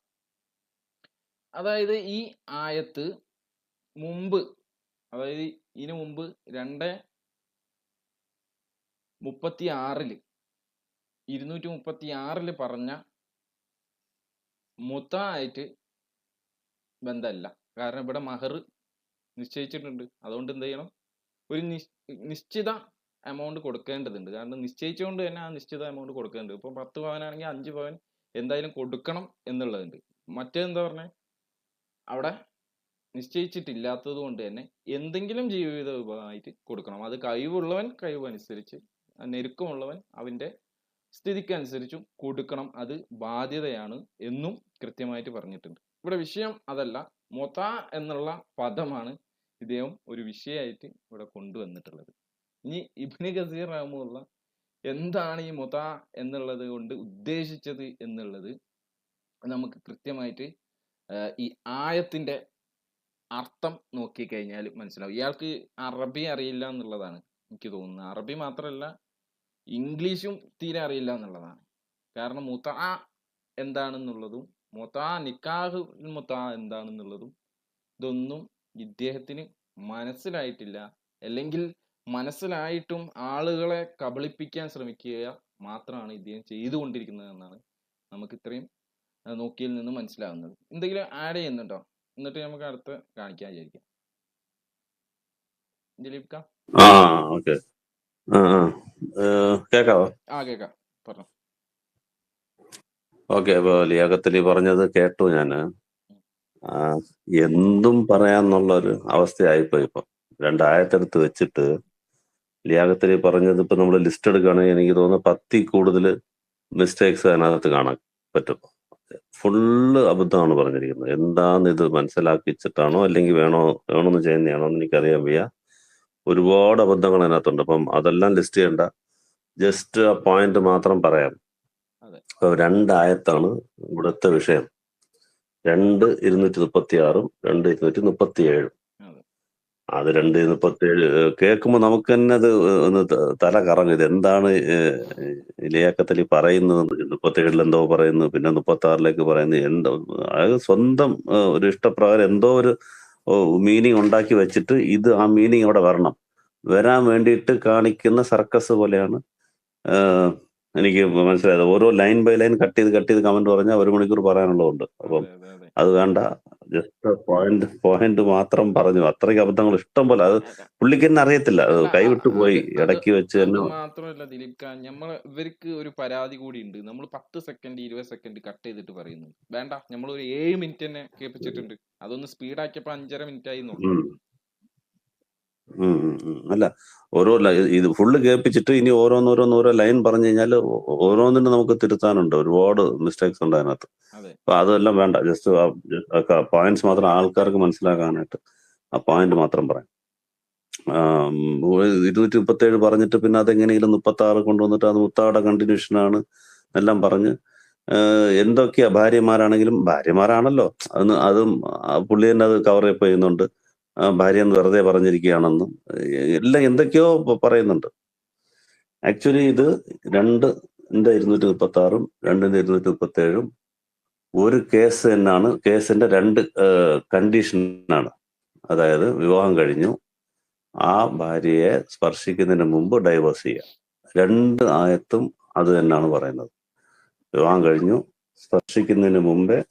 അതായത് ഈ ആയത്ത് മുമ്പ്, അതായത് ഇതിനു മുമ്പ് 236 പറഞ്ഞ മുത്ആയിട്ട് ബന്ധമല്ല. കാരണം ഇവിടെ മഹർ നിശ്ചയിച്ചിട്ടുണ്ട്. അതുകൊണ്ട് എന്ത് ചെയ്യണം, ഒരു നിശ്ചിത എമൗണ്ട് കൊടുക്കേണ്ടതുണ്ട്. കാരണം നിശ്ചയിച്ചുകൊണ്ട് തന്നെ ആ നിശ്ചിത എമൗണ്ട് കൊടുക്കേണ്ടത്. ഇപ്പൊ 10 പവനാണെങ്കിൽ 5 പവൻ എന്തായാലും കൊടുക്കണം എന്നുള്ളതുണ്ട്. മറ്റേതെന്താ പറഞ്ഞേ, അവിടെ നിശ്ചയിച്ചിട്ടില്ലാത്തത് കൊണ്ട് തന്നെ എന്തെങ്കിലും ജീവിത വിഭവമായിട്ട് കൊടുക്കണം. അത് കഴിവുള്ളവൻ കഴിവനുസരിച്ച്, ഞെരുക്കമുള്ളവൻ അവൻ്റെ സ്ഥിതിക്കനുസരിച്ചും കൊടുക്കണം. അത് ബാധ്യതയാണ് എന്നും കൃത്യമായിട്ട് പറഞ്ഞിട്ടുണ്ട്. ഇവിടെ വിഷയം അതല്ല, മൊത എന്നുള്ള പദമാണ് ഇദ്ദേഹം ഒരു വിഷയമായിട്ട് ഇവിടെ കൊണ്ടുവന്നിട്ടുള്ളത്. ഇനി ഇബ്നു കസീർ റഹ്മത്തുള്ളാഹി എന്താണ് ഈ മൊത എന്നുള്ളത് കൊണ്ട് ഉദ്ദേശിച്ചത് എന്നുള്ളത് നമുക്ക് കൃത്യമായിട്ട് ഈ ആയത്തിന്റെ അർത്ഥം നോക്കിക്കഴിഞ്ഞാൽ മനസ്സിലാവും. ഇയാൾക്ക് അറബി അറിയില്ല എന്നുള്ളതാണ് എനിക്ക് തോന്നുന്നത്. അറബി മാത്രമല്ല, ഇംഗ്ലീഷും തീരെ അറിയില്ല എന്നുള്ളതാണ്. കാരണം മുത എന്താണെന്നുള്ളതും നിക്കാഹ് മുത എന്താണെന്നുള്ളതും ഇതൊന്നും ഇദ്ദേഹത്തിന് മനസ്സിലായിട്ടില്ല. അല്ലെങ്കിൽ മനസ്സിലായിട്ടും ആളുകളെ കബളിപ്പിക്കാൻ ശ്രമിക്കുക മാത്രമാണ് ഇദ്ദേഹം ചെയ്തുകൊണ്ടിരിക്കുന്നത് എന്നാണ് നമുക്ക് ഇത്രയും നോക്കിയിൽ നിന്ന് മനസ്സിലാകുന്നത്. എന്തെങ്കിലും ആഡ് ചെയ്യുന്നുണ്ടോ? എന്നിട്ട് നമുക്ക് അടുത്ത് കാണിക്കാൻ വിചാരിക്കാം. ദിലീപ് കാ? ഓക്കെ. കേക്കാവോ? കേക്കാം, പറഞ്ഞു. ഓക്കെ. അപ്പൊ ലിയാഖത്തലി പറഞ്ഞത് കേട്ടു ഞാന്. എന്തും പറയാന്നുള്ളൊരു അവസ്ഥയായിപ്പോയി. ഇപ്പൊ രണ്ടായത്തെടുത്ത് വെച്ചിട്ട് ലിയാഖത്തലി പറഞ്ഞത് ഇപ്പൊ നമ്മൾ ലിസ്റ്റ് എടുക്കുകയാണെങ്കിൽ എനിക്ക് തോന്നുന്നു 10 കൂടുതൽ മിസ്റ്റേക്സ് അതിനകത്ത് കാണാൻ പറ്റും. ഫുള്ള് അബദ്ധമാണ് പറഞ്ഞിരിക്കുന്നത്. എന്താന്ന് ഇത് മനസ്സിലാക്കിച്ചിട്ടാണോ അല്ലെങ്കിൽ വേണമെന്ന് ചെയ്യുന്നതാണോ എന്ന് എനിക്കറിയാൻ വയ്യ. ഒരുപാട് അബദ്ധങ്ങൾ അതിനകത്തുണ്ട്. അപ്പം അതെല്ലാം ലിസ്റ്റ് ചെയ്യണ്ട, ജസ്റ്റ് ആ പോയിന്റ് മാത്രം പറയാം. അപ്പൊ 2 ആയത്താണ് ഇവിടുത്തെ വിഷയം. 2:236 2:237. അത് 2:237 കേൾക്കുമ്പോൾ നമുക്ക് തന്നെ അത് ഒന്ന് തല കറങ്ങും. ഇത് എന്താണ് ലിയാഖത്തലി പറയുന്നത്? 37 എന്തോ പറയുന്നു, പിന്നെ 36 പറയുന്നു. എന്തോ അത് സ്വന്തം ഒരു ഇഷ്ടപ്രകാരം എന്തോ ഒരു മീനിങ് ഉണ്ടാക്കി വെച്ചിട്ട് ഇത് ആ മീനിങ് അവിടെ വരാൻ വേണ്ടിയിട്ട് കാണിക്കുന്ന സർക്കസ് പോലെയാണ് എനിക്ക് മനസ്സിലായത്. ഓരോ ലൈൻ ബൈ ലൈൻ കട്ട് ചെയ്ത് കമന്റ് പറഞ്ഞാൽ 1 മണിക്കൂർ പറയാനുള്ളതുണ്ട്. അപ്പം അത് വേണ്ട, ജസ്റ്റ് പോയിന്റ് മാത്രം പറഞ്ഞു. അത്രയ്ക്ക് അബദ്ധങ്ങൾ ഇഷ്ടം പോലെ. അത് പുള്ളിക്ക് തന്നെ അറിയത്തില്ല, അത് കൈവിട്ടു പോയി ഇടയ്ക്ക് വെച്ച് തന്നെ. മാത്രമല്ല ദിലീപ് ഖാൻ, ഇവർക്ക് ഒരു പരാതി കൂടി ഉണ്ട്. നമ്മൾ 10 സെക്കൻഡ് 20 സെക്കൻഡ് കട്ട് ചെയ്തിട്ട് പറയുന്നു. വേണ്ട, നമ്മൾ ഒരു 7 മിനിറ്റ് തന്നെ കേൾപ്പിച്ചിട്ടുണ്ട്. അതൊന്ന് സ്പീഡാക്കിയപ്പോ 5.5 മിനിറ്റ് ആയി നോക്കും. അല്ല, ഇത് ഫുള്ള് കേൾപ്പിച്ചിട്ട് ഇനി ഓരോ ലൈൻ പറഞ്ഞു കഴിഞ്ഞാൽ ഓരോന്നിനും നമുക്ക് തിരുത്താനുണ്ട്. ഒരുപാട് മിസ്റ്റേക്സ് ഉണ്ട് അതിനകത്ത്. അപ്പൊ അതെല്ലാം വേണ്ട, ജസ്റ്റ് പോയിന്റ്സ് മാത്രം ആൾക്കാർക്ക് മനസ്സിലാക്കാനായിട്ട് ആ പോയിന്റ് മാത്രം പറയാം. 237 പറഞ്ഞിട്ട് പിന്നെ അതെങ്ങനെയെങ്കിലും 36 കൊണ്ടുവന്നിട്ട് അത് മുത്താടെ കണ്ടിന്യൂഷനാണ് എല്ലാം പറഞ്ഞ് എന്തൊക്കെയാ. ഭാര്യമാരാണല്ലോ, അതും പുള്ളി തന്നെ അത് കവർ അപ്പ് ചെയ്യുന്നുണ്ട്. ഭാര്യ എന്ന് വെറുതെ പറഞ്ഞിരിക്കുകയാണെന്നും എല്ലാം എന്തൊക്കെയോ പറയുന്നുണ്ട്. ആക്ച്വലി ഇത് 2:236 2:237 ഒരു കേസ് തന്നെയാണ്. കേസിന്റെ 2 കണ്ടീഷനാണ്. അതായത് വിവാഹം കഴിഞ്ഞു, ആ ഭാര്യയെ സ്പർശിക്കുന്നതിന് മുമ്പ് ഡൈവേഴ്സ് ചെയ്യുക. 2 ആയത്തും അത് തന്നെയാണ് പറയുന്നത്. വിവാഹം കഴിഞ്ഞു, സ്പർശിക്കുന്നതിന് മുമ്പേ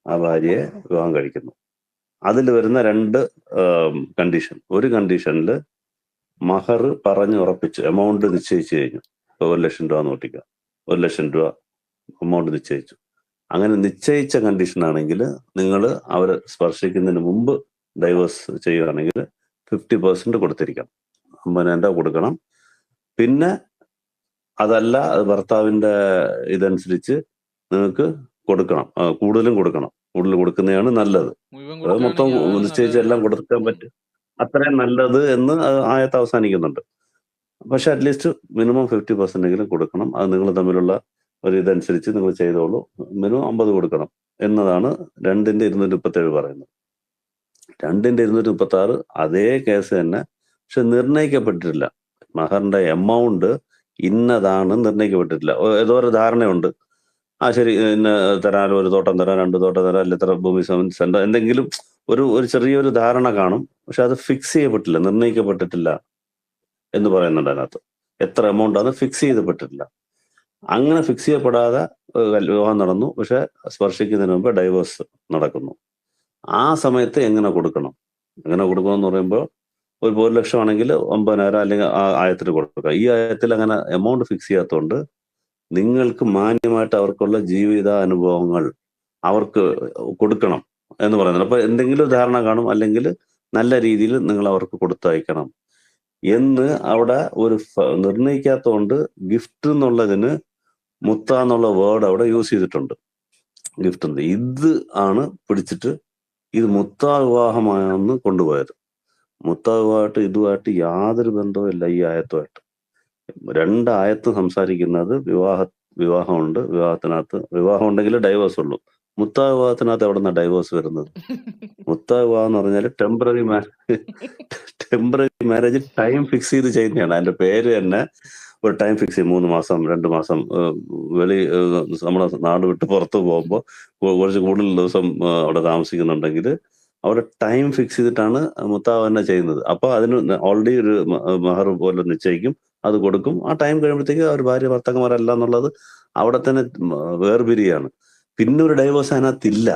ആ ഭാര്യയെ വിവാഹം കഴിക്കുന്നു. അതിൽ വരുന്ന 2 കണ്ടീഷൻ. ഒരു കണ്ടീഷനിൽ മഹർ പറഞ്ഞുറപ്പിച്ച് എമൗണ്ട് നിശ്ചയിച്ചു കഴിഞ്ഞു. ഇപ്പൊ 1 ലക്ഷം രൂപ നോട്ടിക്കുക, 1 ലക്ഷം രൂപ എമൗണ്ട് നിശ്ചയിച്ചു. അങ്ങനെ നിശ്ചയിച്ച കണ്ടീഷൻ ആണെങ്കിൽ നിങ്ങൾ അവർ സ്പർശിക്കുന്നതിന് മുമ്പ് ഡൈവേഴ്സ് ചെയ്യുകയാണെങ്കിൽ 50% കൊടുത്തിരിക്കണം, 50,000 രൂപ കൊടുക്കണം. പിന്നെ അതല്ല, അത് ഭർത്താവിന്റെ ഇതനുസരിച്ച് നിങ്ങൾക്ക് കൊടുക്കണം, കൂടുതലും കൊടുക്കണം. കൂടുതൽ കൊടുക്കുന്നതാണ് നല്ലത്. അത് മൊത്തം നിശ്ചയിച്ച് എല്ലാം കൊടുക്കാൻ പറ്റും, അത്രയും നല്ലത് എന്ന് ആയത്ത് അവസാനിക്കുന്നുണ്ട്. പക്ഷെ അറ്റ്ലീസ്റ്റ് മിനിമം 50% കൊടുക്കണം. അത് നിങ്ങൾ തമ്മിലുള്ള ഒരു ഇതനുസരിച്ച് നിങ്ങൾ ചെയ്തോളൂ. മിനിമം 50 കൊടുക്കണം എന്നതാണ് 2:237 പറയുന്നത്. 2:236 അതേ കേസ് തന്നെ, പക്ഷെ നിർണയിക്കപ്പെട്ടിട്ടില്ല. മഹറിന്റെ എമൗണ്ട് ഇന്നതാണ് നിർണയിക്കപ്പെട്ടിട്ടില്ല. ഏതോ ഒരു ധാരണയുണ്ട്. ശരി, ഇന്ന് തരാൻ, 1 തോട്ടം തരാൻ, 2 തോട്ടം തരാൻ, അല്ല ഇത്ര ഭൂമി സെന്റ്, എന്തെങ്കിലും ഒരു ചെറിയൊരു ധാരണ കാണും. പക്ഷെ അത് ഫിക്സ് ചെയ്യപ്പെട്ടില്ല, നിർണയിക്കപ്പെട്ടിട്ടില്ല എന്ന് പറയുന്നുണ്ട് അതിനകത്ത്. എത്ര എമൗണ്ട് അത് ഫിക്സ് ചെയ്യപ്പെട്ടിട്ടില്ല. അങ്ങനെ ഫിക്സ് ചെയ്യപ്പെടാതെ വിവാഹം നടന്നു, പക്ഷെ സ്പർശിക്കുന്നതിന് മുമ്പ് ഡൈവേഴ്സ് നടക്കുന്നു. ആ സമയത്ത് എങ്ങനെ കൊടുക്കണം എന്ന് പറയുമ്പോൾ ഒരു 1 ലക്ഷം ആണെങ്കിൽ 50,000 അല്ലെങ്കിൽ ആ ആയത്തിൽ കൊടുക്കുക. ഈ ആയത്തിൽ അങ്ങനെ എമൗണ്ട് ഫിക്സ് ചെയ്യാത്തതുകൊണ്ട് നിങ്ങൾക്ക് മാന്യമായിട്ട് അവർക്കുള്ള ജീവിത അനുഭവങ്ങൾ അവർക്ക് കൊടുക്കണം. എന്ന് പറയുന്നത്. അപ്പൊ എന്തെങ്കിലും ധാരണ കാണും, അല്ലെങ്കിൽ നല്ല രീതിയിൽ നിങ്ങൾ അവർക്ക് കൊടുത്തയക്കണം എന്ന് അവിടെ ഒരു നിർണയിക്കാത്തതുകൊണ്ട് ഗിഫ്റ്റ് എന്നുള്ളതിന് മുത്ത എന്നുള്ള വേർഡ് അവിടെ യൂസ് ചെയ്തിട്ടുണ്ട്. ഗിഫ്റ്റ് ഉണ്ട്, ഇത് ആണ് പിടിച്ചിട്ട് ഇത് മുത്താ വിവാഹമാണെന്ന് കൊണ്ടുപോയത്. മുത്താ വിവാഹമായിട്ട് ഇതുമായിട്ട് യാതൊരു ബന്ധവും ഇല്ല ഈ ആയത്തുമായിട്ട്. രണ്ടായത്ത് സംസാരിക്കുന്നത് വിവാഹമുണ്ട്, വിവാഹം ഉണ്ടെങ്കിൽ ഡൈവേഴ്സ് ഉള്ളൂ. മുത്താ വിവാഹത്തിനകത്ത് എവിടെ നിന്നാണ് ഡൈവേഴ്സ് വരുന്നത്? മുത്താ വിവാഹം എന്ന് പറഞ്ഞാൽ ടെമ്പററി മാരേജ് ടൈം ഫിക്സ് ചെയ്ത് ചെയ്യുന്നതാണ്. അതിന്റെ പേര് തന്നെ ഒരു ടൈം ഫിക്സ് ചെയ്യും. 3 മാസം 2 മാസം നമ്മുടെ നാട് വിട്ട് പുറത്ത് പോകുമ്പോൾ കുറച്ച് കൂടുതൽ ദിവസം അവിടെ താമസിക്കുന്നുണ്ടെങ്കിൽ അവിടെ ടൈം ഫിക്സ് ചെയ്തിട്ടാണ് മുത്താവ് തന്നെ ചെയ്യുന്നത്. അപ്പൊ അതിന് ഓൾറെഡി ഒരു മഹർ പോലെ നിശ്ചയിക്കും, അത് കൊടുക്കും. ആ ടൈം കഴിയുമ്പോഴത്തേക്ക് അവർ ഭാര്യ ഭർത്താക്കന്മാരല്ല എന്നുള്ളത് അവിടെ തന്നെ വേർപിരിയാണ്. പിന്നെ ഒരു ഡൈവേഴ്സ് അതിനകത്തില്ല.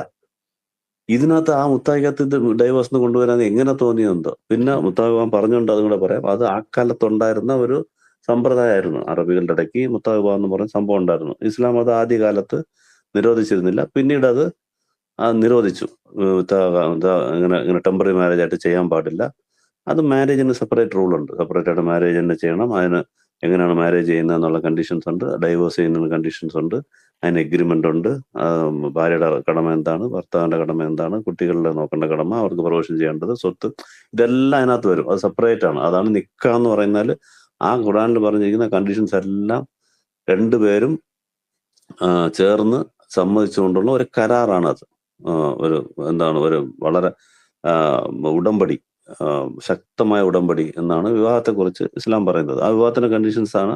ഇതിനകത്ത് ആ മുത്തായിക്കകത്ത് ഡൈവേഴ്സിന് കൊണ്ടുവരാൻ എങ്ങനെ തോന്നിയെന്തോ. പിന്നെ മുത്താവിവാഹം പറഞ്ഞുകൊണ്ട് അതും കൂടെ പറയാം, അത് ആ കാലത്തുണ്ടായിരുന്ന ഒരു സമ്പ്രദായമായിരുന്നു. അറബികളുടെ ഇടയ്ക്ക് മുത്താവിവാഹം എന്ന് പറയുന്ന സംഭവം ഉണ്ടായിരുന്നു. ഇസ്ലാം അത് ആദ്യകാലത്ത് നിരോധിച്ചിരുന്നില്ല, പിന്നീട് അത് നിരോധിച്ചു. ഇങ്ങനെ ടെമ്പററി മാരേജ് ആയിട്ട് ചെയ്യാൻ പാടില്ല. അത് മാരേജിന് സെപ്പറേറ്റ് റൂൾ ഉണ്ട്. സെപ്പറേറ്റ് ആയിട്ട് മാരേജ് തന്നെ ചെയ്യണം. അതിന് എങ്ങനെയാണ് മാരേജ് ചെയ്യുന്നത് എന്നുള്ള കണ്ടീഷൻസ് ഉണ്ട്. ഡൈവേഴ്സ് ചെയ്യുന്ന കണ്ടീഷൻസ് ഉണ്ട്. അതിന് എഗ്രിമെന്റ് ഉണ്ട്. ഭാര്യയുടെ കടമ എന്താണ്, ഭർത്താവിന്റെ കടമ എന്താണ്, കുട്ടികളുടെ നോക്കേണ്ട കടമ, അവർക്ക് പ്രൊവിഷൻ ചെയ്യേണ്ടത്, സ്വത്ത്, ഇതെല്ലാം അതിനകത്ത് വരും. അത് സെപ്പറേറ്റ് ആണ്. അതാണ് നിക്കാ എന്ന് പറയുന്നാൽ ആ ഖുറാനിൽ പറഞ്ഞിരിക്കുന്ന കണ്ടീഷൻസ് എല്ലാം രണ്ടുപേരും ചേർന്ന് സമ്മതിച്ചുകൊണ്ടുള്ള ഒരു കരാറാണ് അത്. ഒരു ഒരു വളരെ ഉടമ്പടി, ശക്തമായ ഉടമ്പടി എന്നാണ് വിവാഹത്തെക്കുറിച്ച് ഇസ്ലാം പറയുന്നത്. ആ വിവാഹത്തിന്റെ കണ്ടീഷൻസ് ആണ്,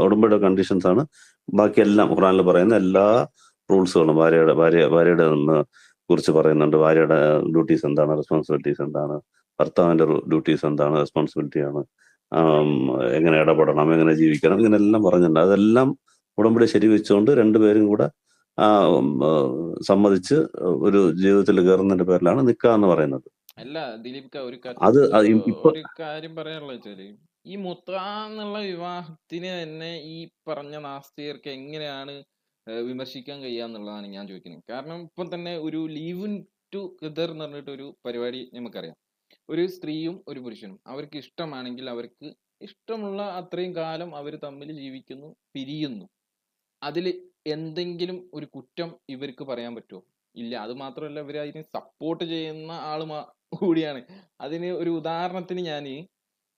ഉടമ്പടിയുടെ കണ്ടീഷൻസ് ആണ് ബാക്കിയെല്ലാം ഖുറാനിൽ പറയുന്ന എല്ലാ റൂൾസുകളും. ഭാര്യയുടെ കുറിച്ച് പറയുന്നുണ്ട്. ഭാര്യയുടെ ഡ്യൂട്ടീസ് എന്താണ്, റെസ്പോൺസിബിലിറ്റീസ് എന്താണ്, ഭർത്താവിന്റെ ഡ്യൂട്ടീസ് എന്താണ്, റെസ്പോൺസിബിലിറ്റിയാണ്, എങ്ങനെ ഇടപെടണം, എങ്ങനെ ജീവിക്കണം, ഇങ്ങനെല്ലാം പറഞ്ഞിട്ടുണ്ട്. അതെല്ലാം ഉടമ്പടി ശരിവെച്ചുകൊണ്ട് രണ്ടുപേരും കൂടെ സമ്മതിച്ച് ഒരു ജീവിതത്തിൽ കയറുന്നതിന്റെ പേരിലാണ് നിക്കാ എന്ന് പറയുന്നത്. അല്ല ദിലീപ് ഒരു ഇപ്പൊ കാര്യം പറയാനുള്ള വെച്ചാല്, ഈ മുത്ത എന്നുള്ള വിവാഹത്തിന് തന്നെ ഈ പറഞ്ഞ നാസ്തികർക്ക് എങ്ങനെയാണ് വിമർശിക്കാൻ കഴിയാന്നുള്ളതാണ് ഞാൻ ചോദിക്കുന്നത്. കാരണം ഇപ്പം തന്നെ ഒരു ലീവ് ടു ഗദർ എന്ന് പറഞ്ഞിട്ട് ഒരു പരിപാടി നമുക്കറിയാം. ഒരു സ്ത്രീയും ഒരു പുരുഷനും അവർക്ക് ഇഷ്ടമാണെങ്കിൽ അവർക്ക് ഇഷ്ടമുള്ള അത്രയും കാലം അവർ തമ്മിൽ ജീവിക്കുന്നു, പിരിയുന്നു. അതിൽ എന്തെങ്കിലും ഒരു കുറ്റം ഇവർക്ക് പറയാൻ പറ്റുമോ? ഇല്ല. അത് മാത്രമല്ല, ഇവർ അതിന് സപ്പോർട്ട് ചെയ്യുന്ന ആള് കൂടിയാണ്. അതിന് ഒരു ഉദാഹരണത്തിന് ഞാൻ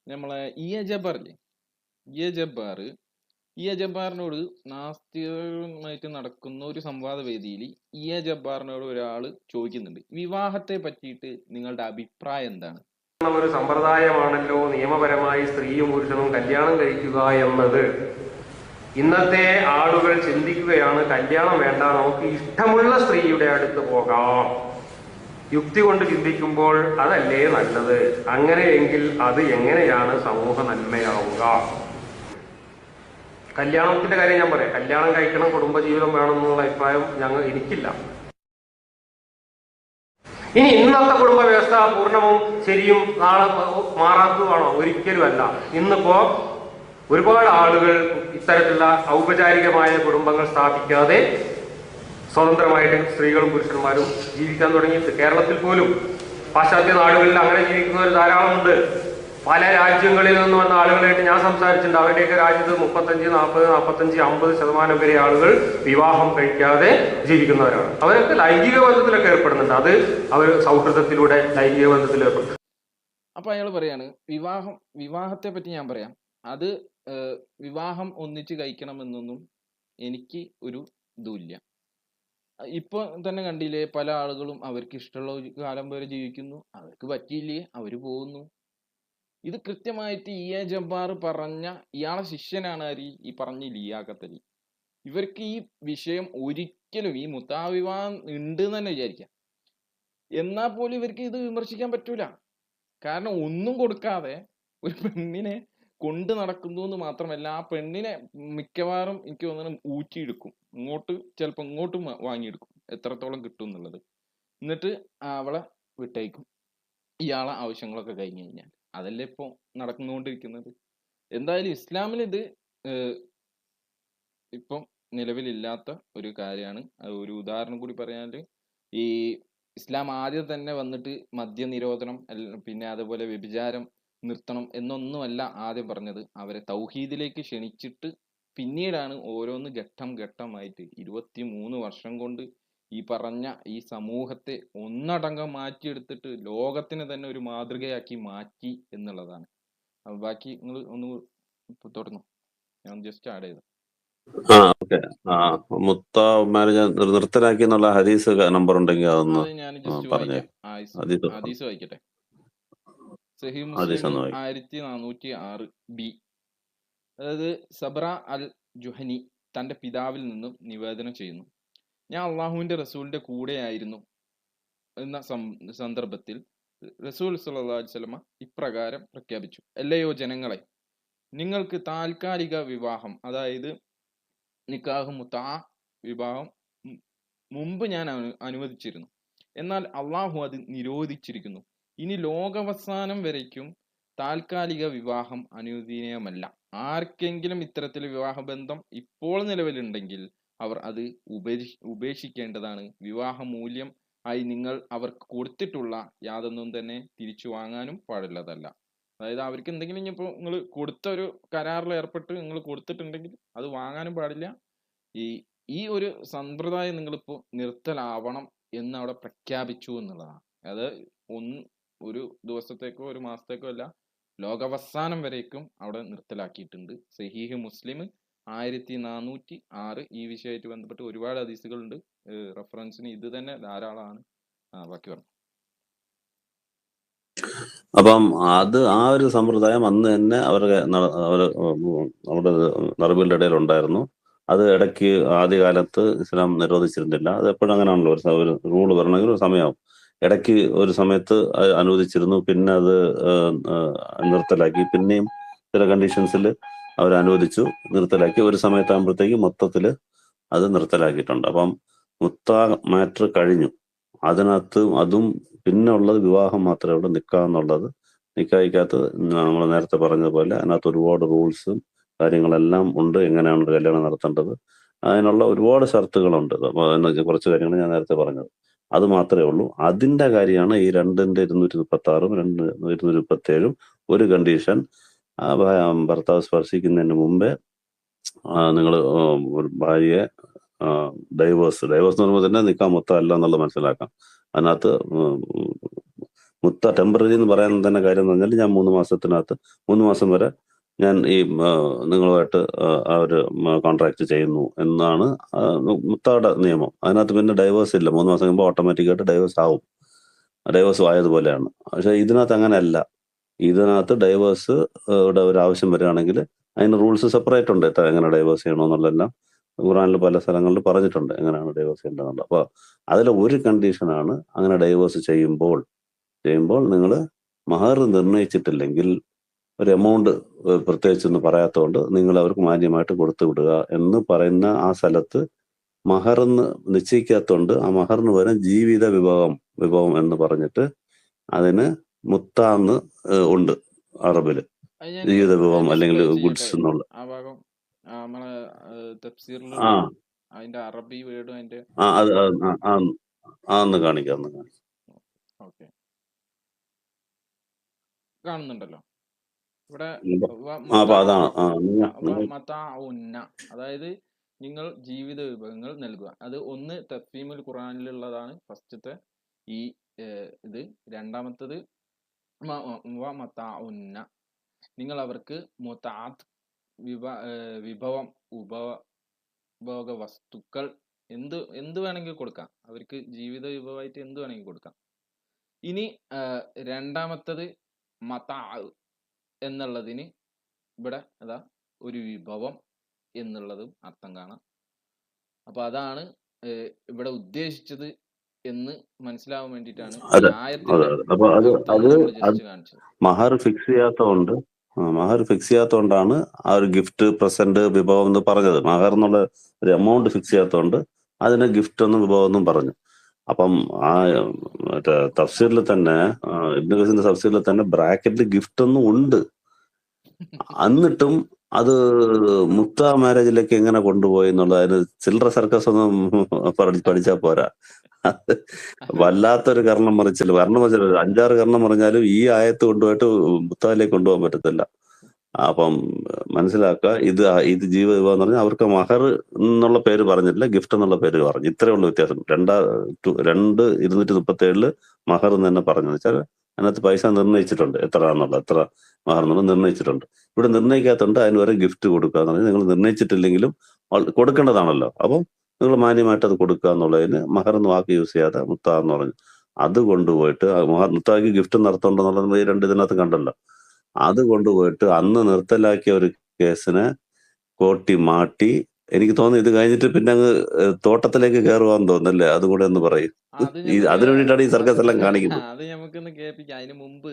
നമ്മളെ ഇ എ ജബ്ബാറിനോട് നാസ്തികരുമായിട്ട് നടക്കുന്ന ഒരു സംവാദ വേദിയിൽ ഇ എ ജബ്ബാറിനോട് ഒരാൾ ചോദിക്കുന്നുണ്ട്, വിവാഹത്തെ പറ്റിയിട്ട് നിങ്ങളുടെ അഭിപ്രായം എന്താണ്? ഒരു സമ്പ്രദായമാണല്ലോ നിയമപരമായി സ്ത്രീയും പുരുഷനും കല്യാണം കഴിക്കുക എന്നത്. ഇന്നത്തെ ആളുകൾ ചിന്തിക്കുകയാണ്, കല്യാണം വേണ്ട, നമുക്ക് ഇഷ്ടമുള്ള സ്ത്രീയുടെ അടുത്ത് പോകാം. യുക്തി കൊണ്ട് ചിന്തിക്കുമ്പോൾ അതല്ലേ നല്ലത്? അങ്ങനെയെങ്കിൽ അത് എങ്ങനെയാണ് സമൂഹ നന്മയാവുക? കല്യാണത്തിന്റെ കാര്യം ഞാൻ പറയാം. കല്യാണം കഴിക്കണം, കുടുംബജീവിതം വേണം എന്നുള്ള അഭിപ്രായം എനിക്കില്ല. ഇനി ഇന്നത്തെ കുടുംബ വ്യവസ്ഥ പൂർണ്ണവും ശരിയും നാളെ മാറാത്തതുമാണോ? ഒരിക്കലുമല്ല. ഇന്നിപ്പോ ഒരുപാട് ആളുകൾ ഇത്തരത്തിലുള്ള ഔപചാരികമായ കുടുംബങ്ങൾ സ്ഥാപിക്കാതെ സ്വതന്ത്രമായിട്ട് സ്ത്രീകളും പുരുഷന്മാരും ജീവിക്കാൻ തുടങ്ങിയിട്ട് കേരളത്തിൽ പോലും പാശ്ചാത്യ നാടുകളിൽ അങ്ങനെ ജീവിക്കുന്നവർ ധാരാളമുണ്ട്. പല രാജ്യങ്ങളിൽ നിന്ന് വന്ന ആളുകളായിട്ട് ഞാൻ സംസാരിച്ചിട്ടുണ്ട്. അവരുടെയൊക്കെ രാജ്യത്ത് 35, 40, 45, 50% വരെ ആളുകൾ വിവാഹം കഴിക്കാതെ ജീവിക്കുന്നവരാണ്. അവരൊക്കെ ലൈംഗിക ബന്ധത്തിലൊക്കെ ഏർപ്പെടുന്നുണ്ട്. അത് അവർ സൗഹൃദത്തിലൂടെ ലൈംഗിക ബന്ധത്തിൽ ഏർപ്പെടും. അപ്പൊ അയാൾ പറയാണ്, വിവാഹത്തെ പറ്റി ഞാൻ പറയാം, അത് വിവാഹം ഒന്നിച്ച് കഴിക്കണമെന്നൊന്നും എനിക്ക് ഒരു ഇതുമില്ല. ഇപ്പൊ തന്നെ കണ്ടില്ലേ, പല ആളുകളും അവർക്ക് ഇഷ്ടമുള്ള ഒരു കാലം വരെ ജീവിക്കുന്നു, അവർക്ക് പറ്റിയില്ലേ അവര് പോകുന്നു. ഇത് കൃത്യമായിട്ട് ഇ എ ജബ്ബാർ പറഞ്ഞ ഇയാളെ ശിഷ്യനാണ് ആര്? ഈ പറഞ്ഞ ലിയാഖത്ത് അലി. ഇവർക്ക് ഈ വിഷയം ഒരിക്കലും, ഈ മുത്താ വിവാഹം ഉണ്ട് എന്ന് തന്നെ വിചാരിക്കാം, എന്നാൽ പോലും ഇവർക്ക് ഇത് വിമർശിക്കാൻ പറ്റൂല. കാരണം ഒന്നും കൊടുക്കാതെ ഒരു പെണ്ണിനെ കൊണ്ട് നടക്കുന്നു എന്ന് മാത്രമല്ല, ആ പെണ്ണിനെ മിക്കവാറും എനിക്ക് തോന്നുന്നു ഊറ്റിയെടുക്കും, ചിലപ്പോൾ ഇങ്ങോട്ടും വാങ്ങിയെടുക്കും, എത്രത്തോളം കിട്ടും എന്നുള്ളത്. എന്നിട്ട് അവളെ വിട്ടയക്കും ഇയാളെ ആവശ്യങ്ങളൊക്കെ കഴിഞ്ഞു കഴിഞ്ഞാൽ. അതല്ലേ ഇപ്പോൾ നടന്നുകൊണ്ടിരിക്കുന്നത്. എന്തായാലും ഇസ്ലാമിൽ ഇത് ഇപ്പം നിലവിലില്ലാത്ത ഒരു കാര്യമാണ്. ഒരു ഉദാഹരണം കൂടി പറയാൻ, ഈ ഇസ്ലാം ആദ്യം തന്നെ വന്നിട്ട് മദ്യനിരോധനം പിന്നെ അതുപോലെ വ്യഭിചാരം നിർത്തണം എന്നൊന്നുമല്ല ആദ്യം പറഞ്ഞത്. അവരെ തൗഹീദിലേക്ക് ക്ഷണിച്ചിട്ട് പിന്നീടാണ് ഓരോന്ന് ഘട്ടം ഘട്ടമായിട്ട് 23 വർഷം കൊണ്ട് ഈ പറഞ്ഞ ഈ സമൂഹത്തെ ഒന്നടങ്കം മാറ്റിയെടുത്തിട്ട് ലോകത്തിന് തന്നെ ഒരു മാതൃകയാക്കി മാറ്റി എന്നുള്ളതാണ്. അപ്പൊ ബാക്കി നിങ്ങൾ ഒന്ന് തുടർന്നു, ഞാൻ ജസ്റ്റ് ആഡ് ചെയ്തു. ഓക്കെ. മുത്ത മാരേജ് നിർത്തലാക്കി എന്നുള്ള ഹദീസ് നമ്പർ ഉണ്ടെങ്കിൽ അതൊന്ന് അത് ഞാൻ ജസ്റ്റ് പറഞ്ഞേ. വായിക്കാം. ഹദീസ് ഹദീസ് വായിക്കട്ടെ. സഹീഹ് ഹദീസ് മുസ്ലിം ഒന്ന് വായിക്കും. 1406 ബി. അതായത് സബ്ര അൽ ജുഹനി തന്റെ പിതാവിൽ നിന്നും നിവേദനം ചെയ്യുന്നു, ഞാൻ അള്ളാഹുവിന്റെ റസൂലിന്റെ കൂടെയായിരുന്നു എന്ന സന്ദർഭത്തിൽ റസൂൽ സല്ലല്ലാഹു അലൈഹി വസല്ലമ ഇപ്രകാരം പ്രഖ്യാപിച്ചു, അല്ലയോ ജനങ്ങളെ, നിങ്ങൾക്ക് താൽക്കാലിക വിവാഹം, അതായത് നിക്കാഹ് മുത്താ വിവാഹം മുമ്പ് ഞാൻ അനുവദിച്ചിരുന്നു, എന്നാൽ അള്ളാഹു അത് നിരോധിച്ചിരിക്കുന്നു. ഇനി ലോകാവസാനം വരയ്ക്കും താൽക്കാലിക വിവാഹം അനുവദനീയമല്ല. ആർക്കെങ്കിലും ഇത്തരത്തിൽ വിവാഹബന്ധം ഇപ്പോൾ നിലവിലുണ്ടെങ്കിൽ അവർ അത് ഉപേക്ഷിക്കേണ്ടതാണ്. വിവാഹ മൂല്യം ആയി നിങ്ങൾ അവർക്ക് കൊടുത്തിട്ടുള്ള യാതൊന്നും തന്നെ തിരിച്ചു വാങ്ങാനും പാടുള്ളതല്ല. അതായത് അവർക്ക് എന്തെങ്കിലും ഇനിയിപ്പോൾ നിങ്ങൾ കൊടുത്ത ഒരു കരാറിൽ ഏർപ്പെട്ട് നിങ്ങൾ കൊടുത്തിട്ടുണ്ടെങ്കിൽ അത് വാങ്ങാനും പാടില്ല. ഈ ഒരു സമ്പ്രദായം നിങ്ങളിപ്പോൾ നിർത്തലാവണം എന്ന് അവിടെ പ്രഖ്യാപിച്ചു എന്നുള്ളതാണ്. അത് ഒരു ദിവസത്തേക്കോ ഒരു മാസത്തേക്കോ അല്ല, ലോകാവസാനം വരേക്കും അവിടെ നിർത്തലാക്കിയിട്ടുണ്ട്. സഹീഹ് മുസ്ലിം 1406. ഈ വിഷയമായിട്ട് ബന്ധപ്പെട്ട് ഒരുപാട് ഹദീസുകളുണ്ട്, റെഫറൻസിന് ഇത് തന്നെ ധാരാളമാണ്. ബാക്കി പറഞ്ഞു. അപ്പം ആ ഒരു സമ്പ്രദായം അന്ന് തന്നെ നമ്മുടെ നറബികളുടെ ഇടയിൽ ഉണ്ടായിരുന്നു. അത് ഇടയ്ക്ക് ആദ്യകാലത്ത് ഇസ്ലാം നിരോധിച്ചിരുന്നില്ല. അത് എപ്പോഴും അങ്ങനെയാണല്ലോ, ഒരു റൂള് വരണമെങ്കിൽ ഒരു സമയമാവും. ഇടയ്ക്ക് ഒരു സമയത്ത് അനുവദിച്ചിരുന്നു, പിന്നെ അത് നിർത്തലാക്കി, പിന്നെയും ചില കണ്ടീഷൻസിൽ അവർ അനുവദിച്ചു, നിർത്തലാക്കി. ഒരു സമയത്താകുമ്പോഴത്തേക്ക് മൊത്തത്തിൽ അത് നിർത്തലാക്കിയിട്ടുണ്ട്. അപ്പം മുത്ത മാറ്റർ കഴിഞ്ഞു. അതും പിന്നെ ഉള്ളത് വിവാഹം മാത്രമേ ഉള്ളൂ. നിക്കാന്നുള്ളത്, നിക്കാഹിക്കകത്ത് നമ്മൾ നേരത്തെ പറഞ്ഞതുപോലെ അതിനകത്ത് ഒരുപാട് റൂൾസും കാര്യങ്ങളെല്ലാം ഉണ്ട്. എങ്ങനെയാണ് ഒരു കല്യാണം നടത്തേണ്ടത്, അതിനുള്ള ഒരുപാട് ഷർത്തുകളുണ്ട്. അപ്പോൾ കുറച്ച് കാര്യങ്ങൾ ഞാൻ നേരത്തെ പറഞ്ഞത് അത് മാത്രമേ ഉള്ളൂ. അതിന്റെ കാര്യമാണ് ഈ 2/236 2/227. ഒരു കണ്ടീഷൻ, ഭർത്താവ് സ്പർശിക്കുന്നതിന് മുമ്പേ നിങ്ങൾ ഒരു ഭാര്യയെ ഡൈവേഴ്സ് എന്ന് പറയുമ്പോൾ തന്നെ നിക്കാൻ മൊത്തം അല്ല എന്നുള്ളത് മനസ്സിലാക്കാം. അതിനകത്ത് മുത്ത ടെമ്പററി എന്ന് പറയാൻ തന്നെ കാര്യം എന്ന് പറഞ്ഞാൽ, ഞാൻ 3 മാസം വരെ ഞാൻ ഈ നിങ്ങളുമായിട്ട് ആ ഒരു കോൺട്രാക്ട് ചെയ്യുന്നു എന്നാണ് മുത്തയുടെ നിയമം. അതിനകത്ത് പിന്നെ ഡൈവേഴ്സ് ഇല്ല. 3 മാസം കഴിയുമ്പോൾ ഓട്ടോമാറ്റിക്കായിട്ട് ഡൈവേഴ്സ് ആവും. ഡൈവേഴ്സ് ആയതുപോലെയാണ്. പക്ഷെ ഇതിനകത്ത് അങ്ങനെയല്ല. ഇതിനകത്ത് ഡൈവേഴ്സ് ഒരു ആവശ്യം വരികയാണെങ്കിൽ അതിന് റൂൾസ് സെപ്പറേറ്റ് ഉണ്ട്. എങ്ങനെ ഡൈവേഴ്സ് ചെയ്യണമെന്നുള്ളതെല്ലാം ഖുറാനിൽ പല സ്ഥലങ്ങളിൽ പറഞ്ഞിട്ടുണ്ട്, എങ്ങനെയാണ് ഡൈവേഴ്സ് ചെയ്യേണ്ടതെന്നുള്ളത്. അപ്പോൾ അതിൽ ഒരു കണ്ടീഷനാണ്, അങ്ങനെ ഡൈവേഴ്സ് ചെയ്യുമ്പോൾ നിങ്ങൾ മഹർ നിർണയിച്ചിട്ടില്ലെങ്കിൽ, ഒരു എമൗണ്ട് പ്രത്യേകിച്ചൊന്നും പറയാത്തതുകൊണ്ട് നിങ്ങൾ അവർക്ക് മാന്യമായിട്ട് കൊടുത്തു വിടുക എന്ന് പറയുന്ന ആ സ്ഥലത്ത് മഹർന്ന് നിശ്ചയിക്കാത്തതുകൊണ്ട് ആ മഹറിന് പകരം ജീവിത വിഭവം എന്ന് പറഞ്ഞിട്ട് അതിന് മുത്താന്ന് ഉണ്ട് അറബില്. ജീവിത വിഭവം അല്ലെങ്കിൽ ഗുഡ്സ് എന്നുള്ള ആ ഭാഗം നമ്മളെ തഫ്സീറിൽ അതിന്റെ അറബി വേർഡും അതിന്റെ ഒന്ന് കാണിക്കാം. ഓക്കെ, കാണുന്നുണ്ടല്ലോ ഇവിടെ. അതായത് നിങ്ങൾ ജീവിത വിഭവങ്ങൾ നൽകുക. അത് ഒന്ന് തഫ്സീമുൽ ഖുറാനിലുള്ളതാണ് ഫസ്റ്റത്തെ ഈ ഇത്. രണ്ടാമത്തത് നിങ്ങൾ അവർക്ക് മുതാത്ത് വിഭവം ഉപഭോഗ വസ്തുക്കൾ എന്ത് വേണമെങ്കിൽ കൊടുക്കാം. അവർക്ക് ജീവിത വിഭവമായിട്ട് എന്ത് വേണമെങ്കിൽ കൊടുക്കാം. ഇനി രണ്ടാമത്തത് മതാ എന്നുള്ളതിന് ഇവിടെ അതാ ഒരു വിഭവം എന്നുള്ളതും അർത്ഥം കാണാം. അപ്പൊ അതാണ് ഇവിടെ ഉദ്ദേശിച്ചത് എന്ന് മനസ്സിലാവാൻ വേണ്ടിയിട്ടാണ് മഹർ ഫിക്സ് ചെയ്യാത്തതുകൊണ്ടാണ് ആ ഒരു ഗിഫ്റ്റ്, പ്രസന്റ്, വിഭവം എന്ന് പറഞ്ഞത്. മഹർ എന്നുള്ള ഒരു എമൗണ്ട് ഫിക്സ് ചെയ്യാത്തതുകൊണ്ട് അതിന് ഗിഫ്റ്റ് എന്നും വിഭവം എന്നും പറഞ്ഞു. അപ്പം ആ മറ്റേ തഫ്സീറിൽ തന്നെ, ഇബ്നു കസീറിന്റെ തഫ്സീറിൽ തന്നെ ബ്രാക്കറ്റിൽ ഗിഫ്റ്റ് ഒന്നും ഉണ്ട്. എന്നിട്ടും അത് മുത്ത മാരേജിലേക്ക് എങ്ങനെ കൊണ്ടുപോയി എന്നുള്ളത്, അതിന് ചില്ലറ സർക്കസ് ഒന്നും പഠിച്ചാൽ പോരാ. അത് വല്ലാത്തൊരു കർണം മറിച്ചില്. കർണം മറിച്ചില് 5-6 കർണം മറിഞ്ഞാലും ഈ ആയത്ത് കൊണ്ടുപോയിട്ട് മുത്താലിലേക്ക് കൊണ്ടുപോകാൻ പറ്റത്തില്ല. അപ്പം മനസ്സിലാക്കുക, ഇത് ജീവ വിവാഹം എന്ന് പറഞ്ഞാൽ അവർക്ക് മഹർ എന്നുള്ള പേര് പറഞ്ഞിട്ടില്ല, ഗിഫ്റ്റ് എന്നുള്ള പേര് പറഞ്ഞു. ഇത്രയേ ഉള്ളൂ വ്യത്യാസം. 2:237 മഹർ എന്ന് തന്നെ പറഞ്ഞു വെച്ചാൽ അതിനകത്ത് പൈസ നിർണ്ണയിച്ചിട്ടുണ്ട്, എത്ര മഹർ എന്നുള്ളത് നിർണ്ണയിച്ചിട്ടുണ്ട്. ഇവിടെ നിർണ്ണയിക്കാത്തതുകൊണ്ട് അതിന് വരെ ഗിഫ്റ്റ് കൊടുക്കുക എന്ന് പറഞ്ഞാൽ നിങ്ങൾ നിർണ്ണയിച്ചിട്ടില്ലെങ്കിലും കൊടുക്കേണ്ടതാണല്ലോ. അപ്പം നിങ്ങൾ മാന്യമായിട്ട് അത് കൊടുക്കുക എന്നുള്ളതിന് മഹർ എന്ന് വാക്ക് യൂസ് ചെയ്യാതെ മുത്ത എന്ന് പറഞ്ഞു. അത് കൊണ്ടുപോയിട്ട് മുത്താക്ക് ഗിഫ്റ്റ് നടത്തണ്ടെന്നുള്ളത് നമ്മൾ ഈ 2 ഇതിനകത്ത് കണ്ടല്ലോ. അത് കൊണ്ടുപോയിട്ട് അന്ന് നിർത്തലാക്കിയ ഒരു കേസിനെ കോട്ടി മാറ്റി, എനിക്ക് തോന്നുന്നു ഇത് കഴിഞ്ഞിട്ട് പിന്നെ അങ്ങ് തോട്ടത്തിലേക്ക് കയറുവാന്ന് തോന്നുന്നല്ലേ? അതുകൂടെ ഒന്ന് പറയും. അത് ഞമ്മക്ക് അതിനു വേണ്ടിയിട്ടാണ് ഈ സർക്കസ് എല്ലാം കാണിക്കുന്നത്. അത് നമുക്കൊന്ന് കേൾപ്പിക്കാം. അതിന് മുമ്പ്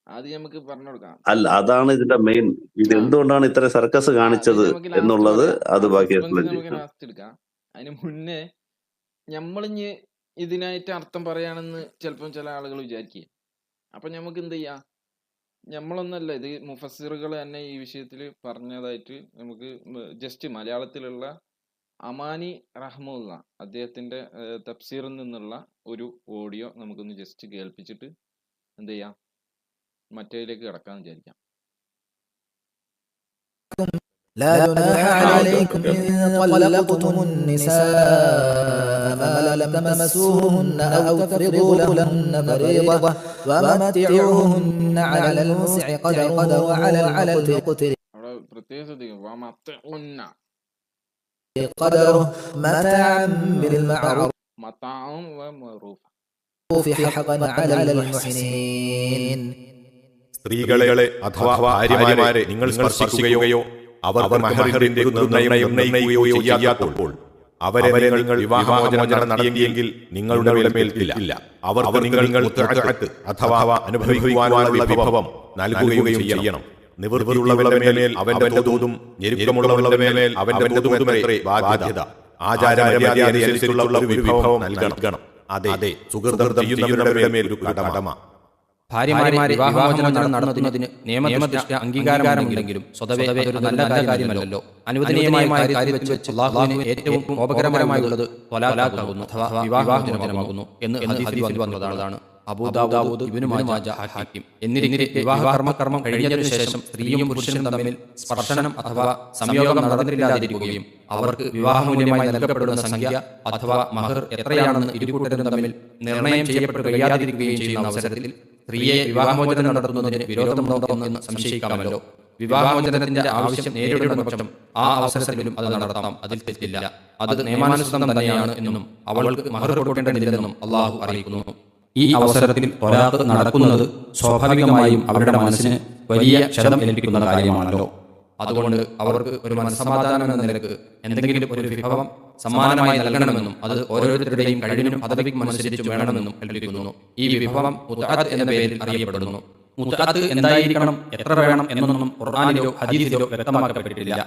അത് നമുക്ക് പറഞ്ഞു കൊടുക്കാം. അല്ല, അതാണ് ഇതിന്റെ മെയിൻ. ഇത് എന്തുകൊണ്ടാണ് ഇത്ര സർക്കസ് അത് കാണിച്ചത് നമുക്ക് ലാസ്റ്റ് എന്നുള്ളത് പറയാം. അത് ബാക്കി സസ്പെൻസ് എക്സ്പ്ലെയിൻ നമുക്ക് ചെയ്യും. ലാസ്റ്റ് എടുക്കാം. അതിന് മുന്നേ നമ്മളിഞ്ഞ് ഇതിനായിട്ട് അർത്ഥം പറയാണെന്ന് ചിലപ്പം ചില ആളുകൾ വിചാരിക്കുക. അപ്പൊ നമുക്ക് എന്ത് ചെയ്യാം? നമ്മളൊന്നല്ല, ഇത് മുഫസ്സിറുകൾ തന്നെ ഈ വിഷയത്തിൽ പറഞ്ഞതായിട്ട് നമുക്ക് ജസ്റ്റ് മലയാളത്തിലുള്ള അമാനി റഹ്മുള്ള അദ്ദേഹത്തിന്റെ തഫ്സീറിൽ നിന്നുള്ള ഒരു ഓഡിയോ നമുക്കൊന്ന് ജസ്റ്റ് കേൾപ്പിച്ചിട്ട് എന്ത് ചെയ്യാം, മറ്റേതിലേക്ക് കിടക്കാന്ന് വിചാരിക്കാം. لا جناح عليكم إن طلقتم النساء ما لم تمسوهن أو تفرضوا لهن فريضة ومتعوهن على الموسع قدره وعلى المقتر അവിടെ പ്രത്യേകം ശ്രദ്ധിക്കും. വമത്തഉന്ന قدره متاعا بالمعروف മതാഉം വമറൂഫ. حقا على المحسنين. സ്ത്രീകളെ അഥവാ ഭാര്യമാരെ നിങ്ങൾ സ്പർശിക്കുകയോ അവർ മഹറിന്റെ ഒരു നിർണയം നിർണയിക്കുകയോ ചെയ്യാത്തപ്പോൾ അവരെ നിങ്ങൾ വിവാഹമോചനം നടത്തിയെങ്കിൽ നിങ്ങളുടെ മേൽക്കില്ല. അവർക്ക് നിങ്ങൾ മുത്തഅത്ത് അഥവാ അനുഭവിക്കുവാനുള്ള വിഭവം നൽകുകയും ചെയ്യണം. നിവൃത്തിയുള്ളവരുടെ മേൽ അവന്റെ തോതും ഞെരുക്കമുള്ളവരുടെ മേൽ അവന്റെ തോതും എത്രേ ബാധ്യത. ആചാരമര്യാദയനുസരിച്ചുള്ള ഒരു വിഭവം നൽകണം. അതെ, സുഹൃതം ചെയ്യുന്നവരുടെ മേൽ ഒരു കടമ. ഭാര്യമാരെ വിവാഹമോചനം നടത്തുന്നതിന് നിയമദൃഷ്ട്യാ അംഗീകാരമുണ്ടെങ്കിലും സ്വതവേ അതൊരു നല്ല കാര്യമല്ലല്ലോ. അനുവദനീയമായ കാര്യത്തിൽ വെച്ച് അല്ലാഹുവിന് ഏറ്റവും കോപകരമായുള്ളത് ത്വലാഖാകുന്നു അഥവാ വിവാഹമോചനമാകുന്നു എന്ന് ഹദീസിൽ വന്നതാണ്. അബൂ ദാവൂദ്, ഇബ്നു മാജ, ഹാക്കിം എന്നിരിക്കെ വിവാഹകർമ്മം കഴിഞ്ഞതിനു ശേഷം സ്ത്രീയും പുരുഷനും തമ്മിൽ സ്പർശനം അഥവാ സംയോഗം നടന്നിട്ടില്ലാതിരിക്കുകയും അവർക്ക് വിവാഹമൂല്യമായി നൽകപ്പെടുന്ന സംഖ്യ അഥവാ മഹർ എത്രയാണെന്ന് ഇരുകൂട്ടരും തമ്മിൽ നിർണയം ചെയ്യപ്പെട്ട് കഴിയാതിരിക്കുകയും ചെയ്യുന്ന അവസരത്തിൽ സ്ത്രീയെ വിവാഹമോചനം നടത്തുന്നതിന് വിരോധമുണ്ടോയെന്ന് സംശയിക്കാമല്ലോ. വിവാഹമോചനത്തിന്റെ ആവശ്യം നേരിടുന്ന പക്ഷം ആ അവസരത്തിലും അത് നടത്താം, അതിൽ തെറ്റില്ല. അത് നിയമാനുസൃതം തന്നെയാണ് എന്നും അവൾക്ക് മഹർ കൊടുക്കേണ്ടതില്ലെന്നും അള്ളാഹു അറിയിക്കുന്നു. ഈ അവസരത്തിൽ ത്വലാഖ് നടക്കുന്നത് സ്വാഭാവികമായും അവരുടെ മനസ്സിന് വലിയ ക്ഷതം ഏൽപ്പിക്കുന്ന കാര്യമാണല്ലോ. അതുകൊണ്ട് അവർക്ക് ഒരു മനസ്സമാധാനം എന്ന നിലക്ക് എന്തെങ്കിലും ഒരു വിഭവം സമ്മാനമായി നൽകണമെന്നും അത് ഓരോരുത്തരുടെയും കഴിവിനും പദവിക്കും അനുസരിച്ച് വേണമെന്നും കൽപ്പിക്കുന്നു. ഈ വിഭവം മുത്അത്ത് എന്ന പേരിൽ അറിയപ്പെടുന്നു. മുത്അത്ത് എന്തായിരിക്കണം, എത്ര വേണം എന്നൊന്നും ഖുർആനിലോ ഹദീസിലോ വ്യക്തമാക്കപ്പെട്ടിട്ടില്ല.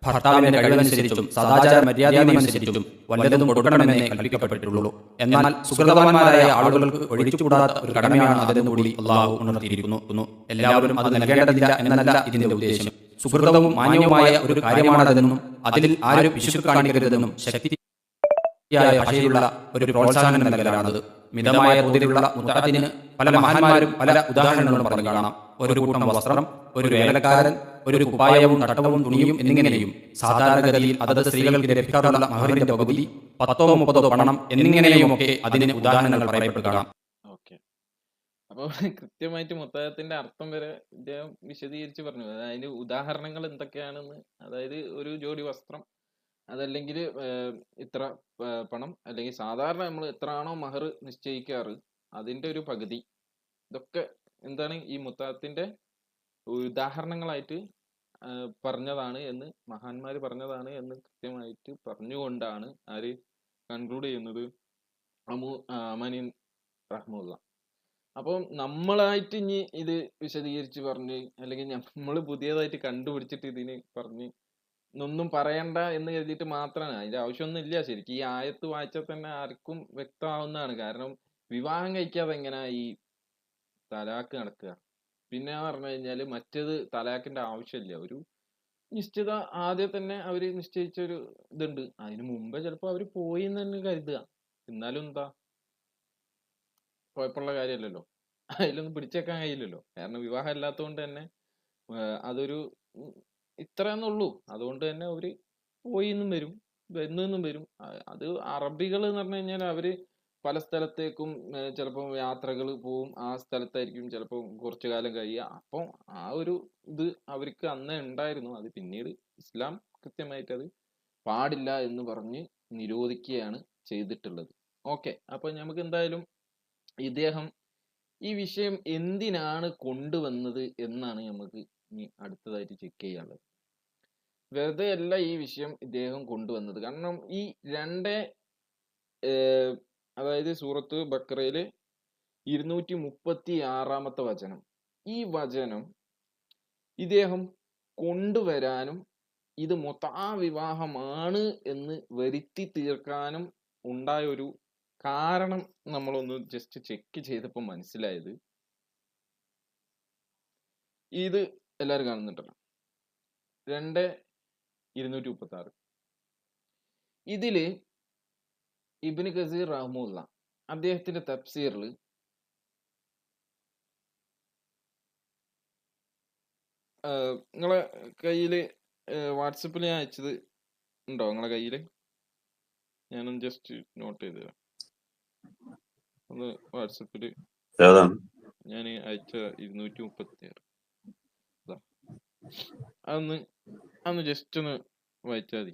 ഭർത്താവിന്റെ കഴിവനുസരിച്ചും സദാചാര മര്യാദയനുസരിച്ചും വല്ലതും കൊടുക്കണമെന്നേ കൽപ്പിക്കപ്പെട്ടിട്ടുള്ളൂ. എന്നാൽ സുഹൃതവാന്മാരായ ആളുകൾക്ക് ഒഴിച്ചുകൂടാത്ത ഒരു കടമയാണ് അതെന്ന് കൂടി അള്ളാഹു ഉണർത്തിയിരിക്കുന്നു. എല്ലാവരും അത് നൽകേണ്ടതില്ല എന്നല്ല ഇതിന്റെ ഉദ്ദേശം. സുഹൃതവും മാന്യവുമായ ഒരു കാര്യമാണതെന്നും അതിൽ ആരും പിശുക്ക് കാണിക്കരുതെന്നും ശക്തിയായ ഭാഷയിലുള്ള ഒരു പ്രോത്സാഹനം നൽകലാണത്. മിതമായ തോതിലുള്ള മുത്അത്തിന് പല മഹാന്മാരും പല ഉദാഹരണങ്ങളും പറഞ്ഞു കാണാം. ഒരു കൂട്ടം വസ്ത്രം, ഒരു വേലക്കാരൻ, ഒരു കുപ്പായവും തട്ടവും തുണിയും എന്നിങ്ങനെയും സാധാരണഗതിയിൽ അതത് സ്ത്രീകൾക്ക് ലഭിക്കാറുള്ള മഹറിന്റെ പകുതി 10-30 പണം എന്നിങ്ങനെയുമൊക്കെ അതിന് ഉദാഹരണങ്ങൾ പറയപ്പെട്ട് കാണാം. ഓക്കെ, അപ്പോൾ കൃത്യമായിട്ട് മുത്തഅത്തിന്റെ അർത്ഥം വരെ ഇദ്ദേഹം വിശദീകരിച്ച് പറഞ്ഞു. അതിന് ഉദാഹരണങ്ങൾ എന്തൊക്കെയാണെന്ന്, അതായത് ഒരു ജോഡി വസ്ത്രം, അതല്ലെങ്കിൽ ഇത്ര പണം, അല്ലെങ്കിൽ സാധാരണ നമ്മൾ എത്രയാണോ മഹർ നിശ്ചയിക്കാറ് അതിന്റെ ഒരു പകുതി, ഇതൊക്കെ എന്താണ് ഈ മുത്തഅത്തിന്റെ ഉദാഹരണങ്ങളായിട്ട് പറഞ്ഞതാണ് എന്ന് മഹാന്മാര് പറഞ്ഞതാണ് എന്ന് കൃത്യമായിട്ട് പറഞ്ഞുകൊണ്ടാണ് ആര് കൺക്ലൂഡ് ചെയ്യുന്നത്, അമാനി റഹ്മുള്ള. അപ്പോൾ നമ്മളായിട്ട് ഇനി ഇത് വിശദീകരിച്ച് പറഞ്ഞ്, അല്ലെങ്കിൽ നമ്മൾ പുതിയതായിട്ട് കണ്ടുപിടിച്ചിട്ട് ഇതിന് പറഞ്ഞ് ഒന്നും പറയണ്ട എന്ന് കരുതിയിട്ട് മാത്രമാണ്, അതിന്റെ ആവശ്യമൊന്നും ഇല്ല. ശരിക്കും ഈ ആയത്ത് വായിച്ചാൽ തന്നെ ആർക്കും വ്യക്തമാവുന്നതാണ്. കാരണം വിവാഹം കഴിക്കാതെ എങ്ങനെ ഈ തലാക്ക് നടക്കുക? പിന്നെ പറഞ്ഞു കഴിഞ്ഞാല് മറ്റേത് തലാക്കിന്റെ ആവശ്യമില്ല. ഒരു നിശ്ചിത ആദ്യം തന്നെ അവര് നിശ്ചയിച്ചൊരു ഇതുണ്ട്, അതിന് മുമ്പേ ചിലപ്പോൾ അവര് പോയി എന്ന് തന്നെ കരുതുക. എന്നാലും എന്താ കുഴപ്പമുള്ള കാര്യമല്ലല്ലോ, അതിലൊന്നും പിടിച്ചേക്കാൻ കഴിയില്ലല്ലോ. കാരണം വിവാഹം അല്ലാത്തതുകൊണ്ട് തന്നെ അതൊരു ഇത്രയെന്നുള്ളൂ. അതുകൊണ്ട് തന്നെ അവര് പോയിന്നും വരും എന്നും വരും. അത് അറബികൾ എന്ന് പറഞ്ഞു കഴിഞ്ഞാൽ അവര് പല സ്ഥലത്തേക്കും ചിലപ്പോൾ യാത്രകൾ പോവും. ആ സ്ഥലത്തായിരിക്കും ചിലപ്പോൾ കുറച്ചു കാലം കഴിയുക. അപ്പം ആ ഒരു ഇത് അവർക്ക് അന്നേ ഉണ്ടായിരുന്നു. അത് പിന്നീട് ഇസ്ലാം കൃത്യമായിട്ട് അത് പാടില്ല എന്ന് പറഞ്ഞ് നിരോധിക്കുകയാണ് ചെയ്തിട്ടുള്ളത്. ഓക്കെ, അപ്പൊ നമുക്ക് എന്തായാലും ഇദ്ദേഹം ഈ വിഷയം എന്തിനാണ് കൊണ്ടുവന്നത് എന്നാണ് നമുക്ക് ഇനി അടുത്തതായിട്ട് ചെക്ക് ചെയ്യാനുള്ളത്. വെറുതെ അല്ല ഈ വിഷയം ഇദ്ദേഹം കൊണ്ടുവന്നത്. കാരണം ഈ അതായത് സൂറത്ത് ബക്കറയില് 236 വചനം, ഈ വചനം ഇദ്ദേഹം കൊണ്ടുവരാനും ഇത് മുത്അ വിവാഹമാണ് എന്ന് വരുത്തി തീർക്കാനും ഉണ്ടായ ഒരു കാരണം നമ്മളൊന്ന് ജസ്റ്റ് ചെക്ക് ചെയ്തപ്പോൾ മനസ്സിലായത്, ഇത് എല്ലാവരും കാണുന്നുണ്ടല്ലോ 2:236. ഇതില് ഇബ്നു കസീർ റഹ്മുല്ല അദ്ദേഹത്തിന്റെ തഫ്സീറിൽ നിങ്ങളെ കയ്യില് വാട്സപ്പിൽ ഞാൻ അയച്ചത് ഉണ്ടോ നിങ്ങളെ കയ്യില്? ഞാനൊന്ന് ജസ്റ്റ് നോട്ട് ചെയ്ത് തരാം. ഒന്ന് വാട്സപ്പില് ഞാൻ അയച്ച 236 അതൊന്ന് ജസ്റ്റ് ഒന്ന് വായിച്ചാൽ മതി.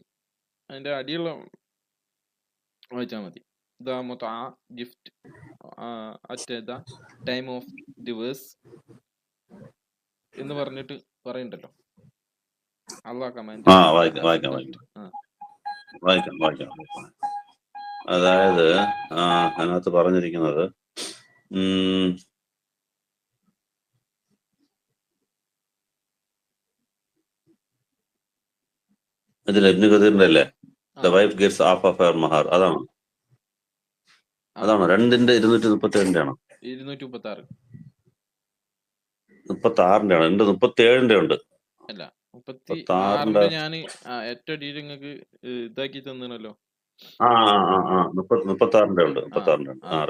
അതിന്റെ അടിയുള്ള വായിച്ചാൽ മതി. ദ മുത്അ gift at the time of divorce എന്ന് പറഞ്ഞിട്ട് പറയണ്ടല്ലോ. Allah command. അതായത് അതിനകത്ത് പറഞ്ഞിരിക്കുന്നത് ഇതിൽ ഇബ്നു കസീറിന്റെ അല്ലേ, the wife gives half of her മഹർ, അതാണോ? 2:237 ആണോ? 236 36 ആണ്. 37 ഉണ്ട്. അല്ല 36 ഞാൻ ഏറ്റവും അടിയിൽ നിങ്ങൾക്ക് ഇതാക്കി തന്നല്ലോ. 36 ഉണ്ട്.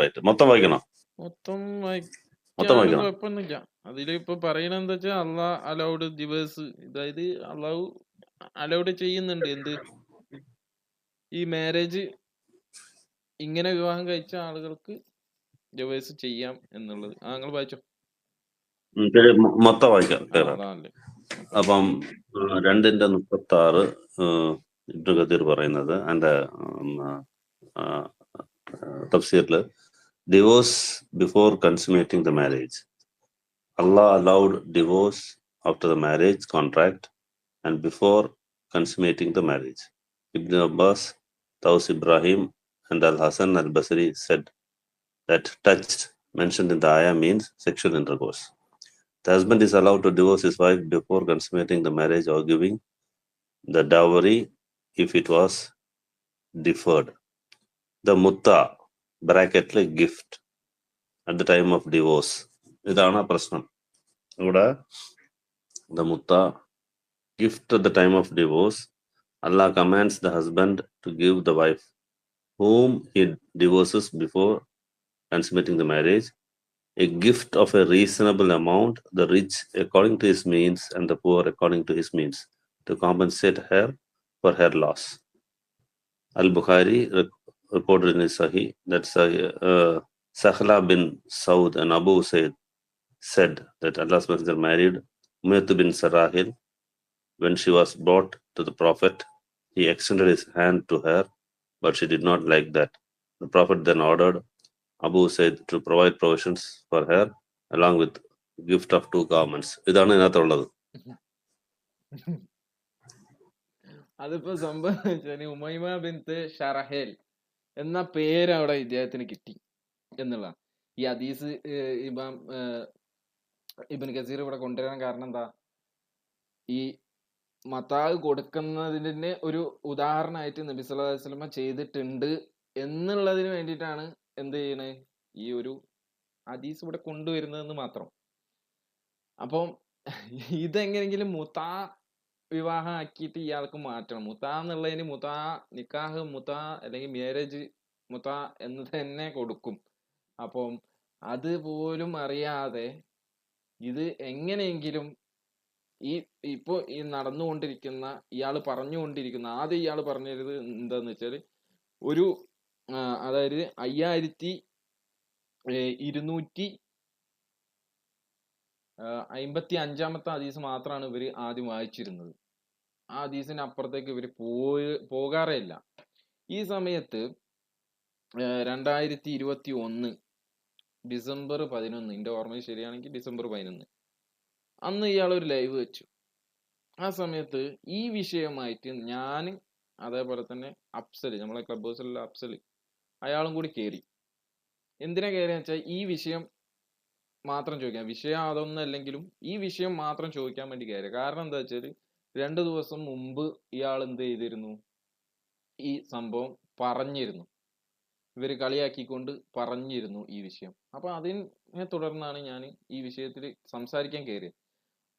റൈറ്റ്. മൊത്തം വായിക്കണം. മൊത്തം വായിക്കാൻ കുഴപ്പമൊന്നുമില്ല. അതില് ഇപ്പൊ പറയണ എന്താ വെച്ചാൽ അള്ളാഹ് അലൗഡ് ഡിവേഴ്സ്, അതായത് അള്ളാഹു അലൗഡ് ചെയ്യുന്നുണ്ട് എന്ത്, ഈ മാരേജ് ഇങ്ങനെ വിവാഹം കഴിച്ച ആളുകൾക്ക് ഡിവേഴ്സ് ചെയ്യാം എന്നുള്ളത്. നിങ്ങൾ വായിച്ചോ? മൊത്തം വായിക്കാം. അപ്പം 2:36 ഇബ്നു കസീർ പറയുന്നത് അതിന്റെ തഫ്സീറില്, divorce before consummating the marriage. Allah allowed divorce after the marriage contract and before consummating the marriage. Ibn Abbas, Taus Ibrahim and Al-Hasan al-Basri said that touched mentioned in the ayah means sexual intercourse. The husband is allowed to divorce his wife before consummating the marriage or giving the dowry if it was deferred. The mutta ബ്രാക്കറ്റില് gift at the time of divorce, ഇതാണ് പ്രശ്നം ഇവിടെ. The മുത്ത gift at the time of divorce, Allah commands the husband to give the wife whom he divorces before consummating the marriage a gift of a reasonable amount, the rich according to his means and the poor according to his means, to compensate her for her loss. Al-Bukhari reported in his Sahih that Sakhla bin Saud and Abu Usaid said that Allah's Messenger married Umayyah bin Sarahil. When she was brought to the Prophet, he extended his hand to her, but she did not like that. The Prophet then ordered Abu Usaid to provide provisions for her along with gift of 2 garments. ഇതാണ് ഇതിനകത്തുള്ളത്. അതിപ്പോ സംഭവം ഉമൈമ ബിൻത്ത് ഷറഹേൽ എന്ന പേര് അവിടെ ഇദ്ദേഹത്തിന് കിട്ടി എന്നുള്ള ഈ ഹദീസ് ഇബ്നു കസീർ ഇവിടെ കൊണ്ടുവരാൻ കാരണം എന്താ, ഈ മത്താവ് കൊടുക്കുന്നതിന് ഒരു ഉദാഹരണമായിട്ട് നബി സല്ലല്ലാഹു അലൈഹി വസല്ലമ ചെയ്തിട്ടുണ്ട് എന്നുള്ളതിന് വേണ്ടിയിട്ടാണ് എന്ത് ചെയ്യണേ, ഈ ഒരു ഹദീസ് ഇവിടെ കൊണ്ടുവരുന്നതെന്ന് മാത്രം. അപ്പം ഇതെങ്ങനെങ്കിലും മുത്താ വിവാഹം ആക്കിയിട്ട് ഇയാൾക്ക് മാറ്റണം. മുത്താ എന്നുള്ളതിന് നിക്കാഹ് അല്ലെങ്കിൽ മാരേജ് മുത്ത എന്ന് തന്നെ കൊടുക്കും. അപ്പം അതുപോലും അറിയാതെ ഇത് എങ്ങനെയെങ്കിലും ഇപ്പൊ ഈ നടന്നുകൊണ്ടിരിക്കുന്ന ആദ്യം ഇയാൾ പറഞ്ഞത് എന്താന്ന് വെച്ചാല് ഒരു അതായത് 5255 ഹദീസ് മാത്രമാണ് ഇവര് ആദ്യം വായിച്ചിരുന്നത്. ആ ഹദീസിന് അപ്പുറത്തേക്ക് ഇവര് പോകാറേ ഇല്ല. ഈ സമയത്ത് 2021 ഡിസംബർ 11, എന്റെ ഓർമ്മ ശരിയാണെങ്കിൽ ഡിസംബർ 11 അന്ന് ഇയാൾ ഒരു ലൈവ് വെച്ചു. ആ സമയത്ത് ഈ വിഷയമായിട്ട് ഞാൻ അതേപോലെ തന്നെ അഫ്സൽ, നമ്മളെ ക്ലബ് ഹൗസിലുള്ള അഫ്സൽ, അയാളും കൂടി കയറി. എന്തിനാ കയറിയെന്ന് വെച്ചാൽ ഈ വിഷയം മാത്രം ചോദിക്കാൻ, വിഷയം അതൊന്നും അല്ലെങ്കിലും ഈ വിഷയം മാത്രം ചോദിക്കാൻ വേണ്ടി കയറി. കാരണം എന്താ വെച്ചാല് 2 ദിവസം മുമ്പ് ഇയാൾ എന്ത് ചെയ്തിരുന്നു, ഈ സംഭവം പറഞ്ഞിരുന്നു, ഇവര് കളിയാക്കിക്കൊണ്ട് പറഞ്ഞിരുന്നു ഈ വിഷയം. അപ്പൊ അതിനെ തുടർന്നാണ് ഞാൻ ഈ വിഷയത്തിൽ സംസാരിക്കാൻ കയറിയത്.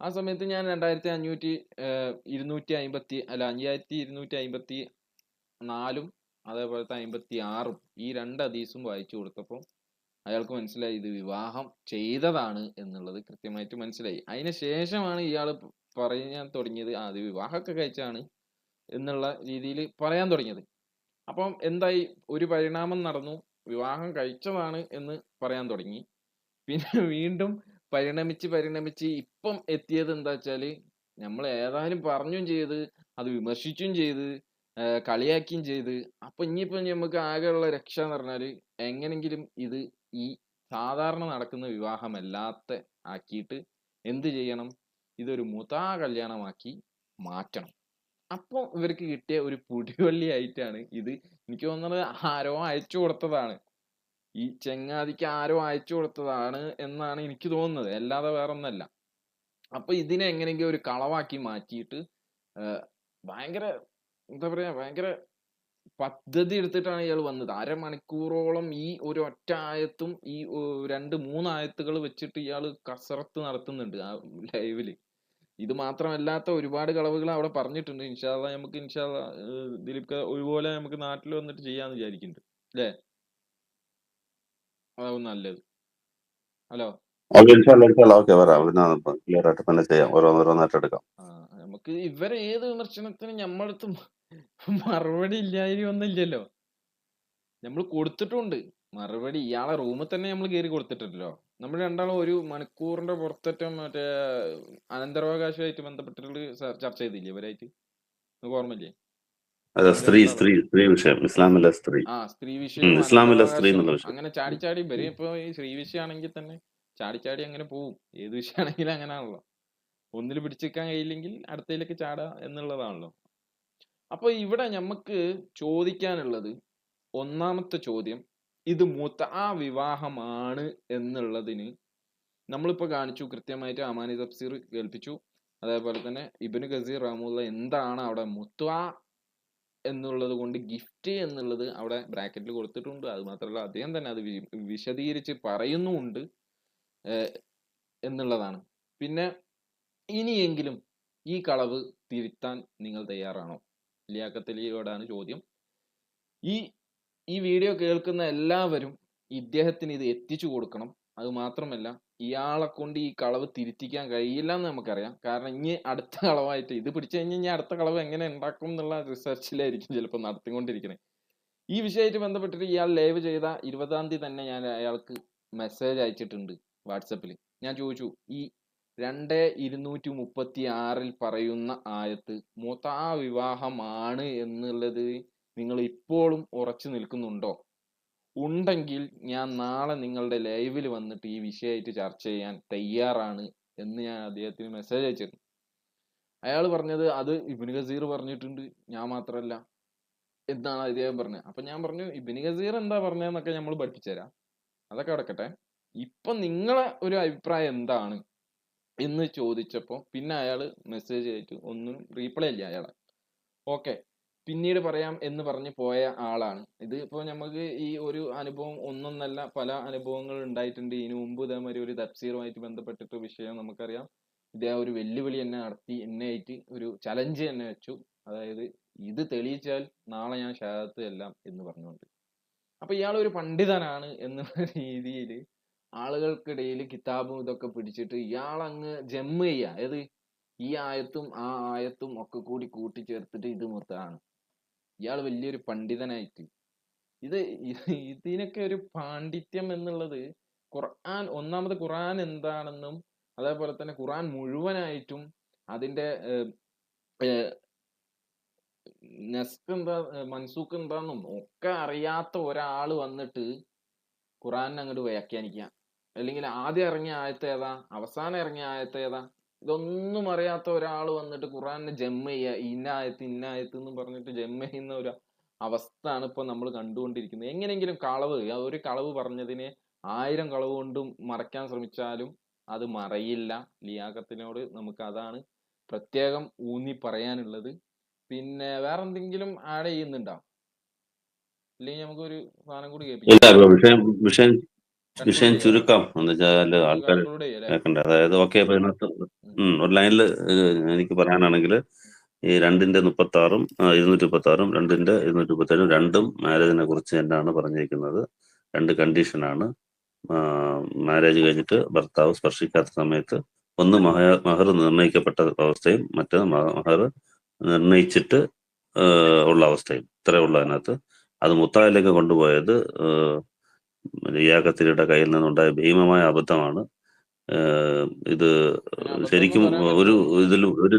ആ സമയത്ത് ഞാൻ 5254 അതേപോലത്തെ 56 ഈ 2 ഹദീസും വായിച്ചു കൊടുത്തപ്പോൾ അയാൾക്ക് മനസ്സിലായി ഇത് വിവാഹം ചെയ്തതാണ് എന്നുള്ളത് കൃത്യമായിട്ട് മനസ്സിലായി. അതിന് ശേഷമാണ് ഇയാൾ പറയാൻ തുടങ്ങിയത് അത് വിവാഹമൊക്കെ കഴിച്ചാണ് എന്നുള്ള രീതിയിൽ പറയാൻ തുടങ്ങിയത്. അപ്പം എന്തായി, ഒരു പരിണാമം നടന്നു, വിവാഹം കഴിച്ചതാണ് എന്ന് പറയാൻ തുടങ്ങി. പിന്നെ വീണ്ടും പരിണമിച്ച് ഇപ്പം എത്തിയത് എന്താ വെച്ചാല് നമ്മൾ ഏതായാലും പറഞ്ഞും ചെയ്ത്, അത് വിമർശിച്ചും ചെയ്ത്, കളിയാക്കിയും ചെയ്ത്, അപ്പൊ ഇനിയിപ്പോ നമുക്ക് ആകെയുള്ള രക്ഷ എന്ന് പറഞ്ഞാല് എങ്ങനെങ്കിലും ഇത് ഈ സാധാരണ നടക്കുന്ന വിവാഹമല്ലാത്ത ആക്കിയിട്ട് എന്ത് ചെയ്യണം, ഇതൊരു മുതാ കല്യാണമാക്കി മാറ്റണം. അപ്പൊ ഇവർക്ക് കിട്ടിയ ഒരു പുടിവള്ളി ആയിട്ടാണ് ഇത്. എനിക്ക് തോന്നുന്നത് ആരോ അയച്ചു കൊടുത്തതാണ്, ഈ ചെങ്ങാതിക്ക് ആരോ അയച്ചു കൊടുത്തതാണ് എന്നാണ് എനിക്ക് തോന്നുന്നത്, അല്ലാതെ വേറെ ഒന്നല്ല. അപ്പൊ ഇതിനെ എങ്ങനെയെങ്കിലും ഒരു കളവാക്കി മാറ്റിയിട്ട് ഭയങ്കര എന്താ പറയാ, ഭയങ്കര പദ്ധതി എടുത്തിട്ടാണ് ഇയാൾ വന്നത്. അരമണിക്കൂറോളം ഈ ഒരു ഒറ്റ ആയത്തും ഈ 2-3 ആയത്തുകൾ വെച്ചിട്ട് ഇയാൾ കസറത്ത് നടത്തുന്നുണ്ട് ആ ലൈവില്. ഇത് മാത്രമല്ലാത്ത ഒരുപാട് കളവുകൾ അവിടെ പറഞ്ഞിട്ടുണ്ട്. ഇൻഷാ അള്ളാ നമുക്ക് ദിലീപ് ഒരുപോലെ നമുക്ക് നാട്ടിൽ വന്നിട്ട് ചെയ്യാന്ന് വിചാരിക്കുന്നുണ്ട്, അല്ലേ? അതാവും നല്ലത്. ഹലോ, ഓക്കെ വരാം, ക്ലിയർ ആയിട്ട് തന്നെ ചെയ്യാം, ഓരോന്നായിട്ട് എടുക്കാം. നമുക്ക് ഇവരെ ഏത് വിമർശനത്തിനും നമ്മളടുത്ത് മറുപടി ഒന്നുമില്ലല്ലോ. നമ്മൾ കൊടുത്തിട്ടുണ്ട് മറുപടി. ഇയാളെ റൂമിൽ തന്നെ നമ്മൾ കയറി കൊടുത്തിട്ടുണ്ടല്ലോ. നമ്മൾ രണ്ടാളും 1 മണിക്കൂറിന്റെ പുറത്തേറ്റം മറ്റേ അനന്തരാവകാശമായിട്ട് ബന്ധപ്പെട്ടിട്ട് ചർച്ച ചെയ്തില്ലേ ഇവരായിട്ട്, നമുക്ക് ഓർമ്മയില്ലേ? സ്ത്രീ വിഷയം, ഇസ്ലാമിലെ സ്ത്രീ, സ്ത്രീ വിഷയം, ഇസ്ലാമിലെ സ്ത്രീ എന്നുള്ള വിഷയം. അങ്ങനെ ചാടി വരെ. ഇപ്പൊ ഈ സ്ത്രീ വിഷയമാണെങ്കിൽ തന്നെ ചാടി അങ്ങനെ പോവും. ഏത് വിഷയമാണെങ്കിലും അങ്ങനെയാണല്ലോ. ഒന്നിൽ പിടിച്ചെടുക്കാൻ കഴിയില്ലെങ്കിൽ അടുത്തതിലേക്ക് ചാടുക എന്നുള്ളതാണല്ലോ. അപ്പൊ ഇവിടെ നമുക്ക് ചോദിക്കാനുള്ളത്, ഒന്നാമത്തെ ചോദ്യം, ഇത് മുത്അ വിവാഹമാണ് എന്നുള്ളതിന് നമ്മളിപ്പോ കാണിച്ചു, കൃത്യമായിട്ട് അമാനി തഫ്സീർ കേൾപ്പിച്ചു. അതേപോലെ തന്നെ ഇബ്നു ഗസീർ റഹ്മത്തുള്ളാഹി എന്താണ് അവിടെ മുത്അ എന്നുള്ളത് കൊണ്ട് ഗിഫ്റ്റ് എന്നുള്ളത് അവിടെ ബ്രാക്കറ്റിൽ കൊടുത്തിട്ടുണ്ട്. അത് മാത്രമല്ല അദ്ദേഹം തന്നെ അത് വിശദീകരിച്ച് പറയുന്നുമുണ്ട് എന്നുള്ളതാണ്. പിന്നെ ഇനിയെങ്കിലും ഈ കളവ് തിരുത്താൻ നിങ്ങൾ തയ്യാറാണോ? ലിയാഖത്തലിയോടാണ് ചോദ്യം. ഈ വീഡിയോ കേൾക്കുന്ന എല്ലാവരും ഇദ്ദേഹത്തിന് ഇത് എത്തിച്ചു കൊടുക്കണം. അത് മാത്രമല്ല ഇയാളെ കൊണ്ട് ഈ കളവ് തിരുത്തിക്കാൻ കഴിയില്ല എന്ന് നമുക്കറിയാം. കാരണം ഇനി അടുത്ത കളവായിട്ട് ഇത് പിടിച്ചു കഴിഞ്ഞാൽ ഇനി അടുത്ത കളവ് എങ്ങനെ ഉണ്ടാക്കും എന്നുള്ള റിസർച്ചിലായിരിക്കും ചിലപ്പോൾ നടത്തിക്കൊണ്ടിരിക്കുന്നത്. ഈ വിഷയമായിട്ട് ബന്ധപ്പെട്ടിട്ട് ഇയാൾ ലൈവ് ചെയ്ത 20-ാം തീയതി തന്നെ ഞാൻ അയാൾക്ക് മെസ്സേജ് അയച്ചിട്ടുണ്ട് വാട്സപ്പിൽ. ഞാൻ ചോദിച്ചു, ഈ 2236 പറയുന്ന ആയത്ത് മുത്അ വിവാഹമാണ് എന്നുള്ളത് നിങ്ങൾ ഇപ്പോഴും ഉറച്ചു നിൽക്കുന്നുണ്ടോ? ഉണ്ടെങ്കിൽ ഞാൻ നാളെ നിങ്ങളുടെ ലൈവിൽ വന്നിട്ട് ഈ വിഷയമായിട്ട് ചർച്ച ചെയ്യാൻ തയ്യാറാണ് എന്ന് ഞാൻ അദ്ദേഹത്തിന് മെസ്സേജ് അയച്ചിരുന്നു. അയാൾ പറഞ്ഞത് അത് ഇബ്നു ഗസീർ പറഞ്ഞിട്ടുണ്ട്, ഞാൻ മാത്രമല്ല എന്നാണ് അദ്ദേഹം പറഞ്ഞത്. അപ്പൊ ഞാൻ പറഞ്ഞു, ഇബ്നു ഗസീർ എന്താ പറഞ്ഞതെന്നൊക്കെ നമ്മൾ പഠിപ്പിച്ചു തരാം, അതൊക്കെ കിടക്കട്ടെ. ഇപ്പൊ നിങ്ങളെ ഒരു അഭിപ്രായം എന്താണ് എന്ന് ചോദിച്ചപ്പോ പിന്നെ അയാൾ മെസ്സേജ് അയച്ചു, ഒന്നും റീപ്ലൈ ഇല്ല അയാളെ. ഓക്കെ, പിന്നീട് പറയാം എന്ന് പറഞ്ഞ് പോയ ആളാണ് ഇത്. ഇപ്പോൾ നമുക്ക് ഈ ഒരു അനുഭവം ഒന്നൊന്നല്ല, പല അനുഭവങ്ങൾ ഉണ്ടായിട്ടുണ്ട്. ഇതിനു മുമ്പ് ഇതേമാതിരി ഒരു തഫ്സീറുമായിട്ട് ബന്ധപ്പെട്ടിട്ട് വിഷയം നമുക്കറിയാം. ഇദ്ദേഹം ഒരു വെല്ലുവിളി എന്നെ നടത്തി, എന്നെ ആയിട്ട് ഒരു ചലഞ്ച് തന്നെ വെച്ചു. അതായത് ഇത് തെളിയിച്ചാൽ നാളെ ഞാൻ ഷഹാദത്ത് എല്ലാം എന്ന് പറഞ്ഞുകൊണ്ട്. അപ്പൊ ഇയാൾ ഒരു പണ്ഡിതനാണ് എന്നുള്ള രീതിയിൽ ആളുകൾക്കിടയിൽ കിതാബും ഇതൊക്കെ പിടിച്ചിട്ട് ഇയാൾ അങ്ങ് ജമ്മ് ചെയ്യാ. ഏത് ഈ ആയത്തും ആ ആയത്തും ഒക്കെ കൂടി കൂട്ടിച്ചേർത്തിട്ട് ഇത് മൊത്തമാണ് ഇയാൾ വലിയൊരു പണ്ഡിതനായിട്ട്. ഇതിനൊക്കെ ഒരു പാണ്ഡിത്യം എന്നുള്ളത് ഖുർആൻ, ഒന്നാമത് ഖുർആൻ എന്താണെന്നും അതേപോലെ തന്നെ ഖുർആൻ മുഴുവനായിട്ടും അതിന്റെ നെസ്ക് എന്താ മൻസൂഖ് എന്താന്നും ഒക്കെ അറിയാത്ത ഒരാൾ വന്നിട്ട് ഖുർആനെ അങ്ങോട്ട് വ്യാഖ്യാനിക്കുക, അല്ലെങ്കിൽ ആദ്യം ഇറങ്ങിയ ആയത്ത് ഏതാ, അവസാനം ഇറങ്ങിയ ആയത്ത് ഏതാ, ഇതൊന്നും അറിയാത്ത ഒരാൾ വന്നിട്ട് ഖുർആനെ ജമ്മ ചെയ്യുക, ഇന്ന ആയത്ത് എന്ന് പറഞ്ഞിട്ട് ജമ്മ ചെയ്യുന്ന ഒരു അവസ്ഥയാണ് ഇപ്പൊ നമ്മൾ കണ്ടുകൊണ്ടിരിക്കുന്നത്. എങ്ങനെയെങ്കിലും കളവ്, ഒരു കളവ് പറഞ്ഞതിനെ 1000 കളവ് കൊണ്ടും മറയ്ക്കാൻ ശ്രമിച്ചാലും അത് മറയില്ല. ലിയാഖത്തിനോട് നമുക്ക് അതാണ് പ്രത്യേകം ഊന്നി പറയാനുള്ളത്. പിന്നെ വേറെ എന്തെങ്കിലും ആഡ് ചെയ്യുന്നുണ്ടോ? ഇല്ലെങ്കിൽ നമുക്കൊരു സാധനം കൂടി ഇല്ല കേൾപ്പിക്കാം, ബ്രോ, വിഷയം വിഷയം കൺക്ലൂഡ് വിഷയം ചെയ്യാം. ചുരുക്കാം എന്ന് വെച്ചാൽ ആൾക്കാർ കൺക്ലൂഡ് ചെയ്യല്ലേ? കേൾക്കണ്ടേ. അതായത് ഓക്കെ, അപ്പൊ ഇതിനകത്ത് ഒരു ലൈനിൽ എനിക്ക് പറയാനാണെങ്കിൽ ഈ 2-ന്റെ 36-ഉം 236-ഉം 2-ന്റെ 237-ഉം രണ്ടും മാരേജിനെ കുറിച്ച് തന്നെയാണ് പറഞ്ഞിരിക്കുന്നത്. 2 കണ്ടീഷനാണ്. മാരേജ് കഴിഞ്ഞിട്ട് ഭർത്താവ് സ്പർശിക്കാത്ത സമയത്ത് ഒന്ന് മഹർ നിർണയിക്കപ്പെട്ട അവസ്ഥയും മറ്റേത് മഹർ നിർണയിച്ചിട്ട് ഉള്ള അവസ്ഥയും. ഇത്രയേ ഉള്ളൂ അതിനകത്ത്. അത് മുത്തായിലേക്ക് കൊണ്ടുപോയത് ലിയാഖത്തിയുടെ കയ്യിൽ നിന്നുണ്ടായ ഭീമമായ അബദ്ധമാണ്. ഇത് ശരിക്കും ഒരു ഇതിലും ഒരു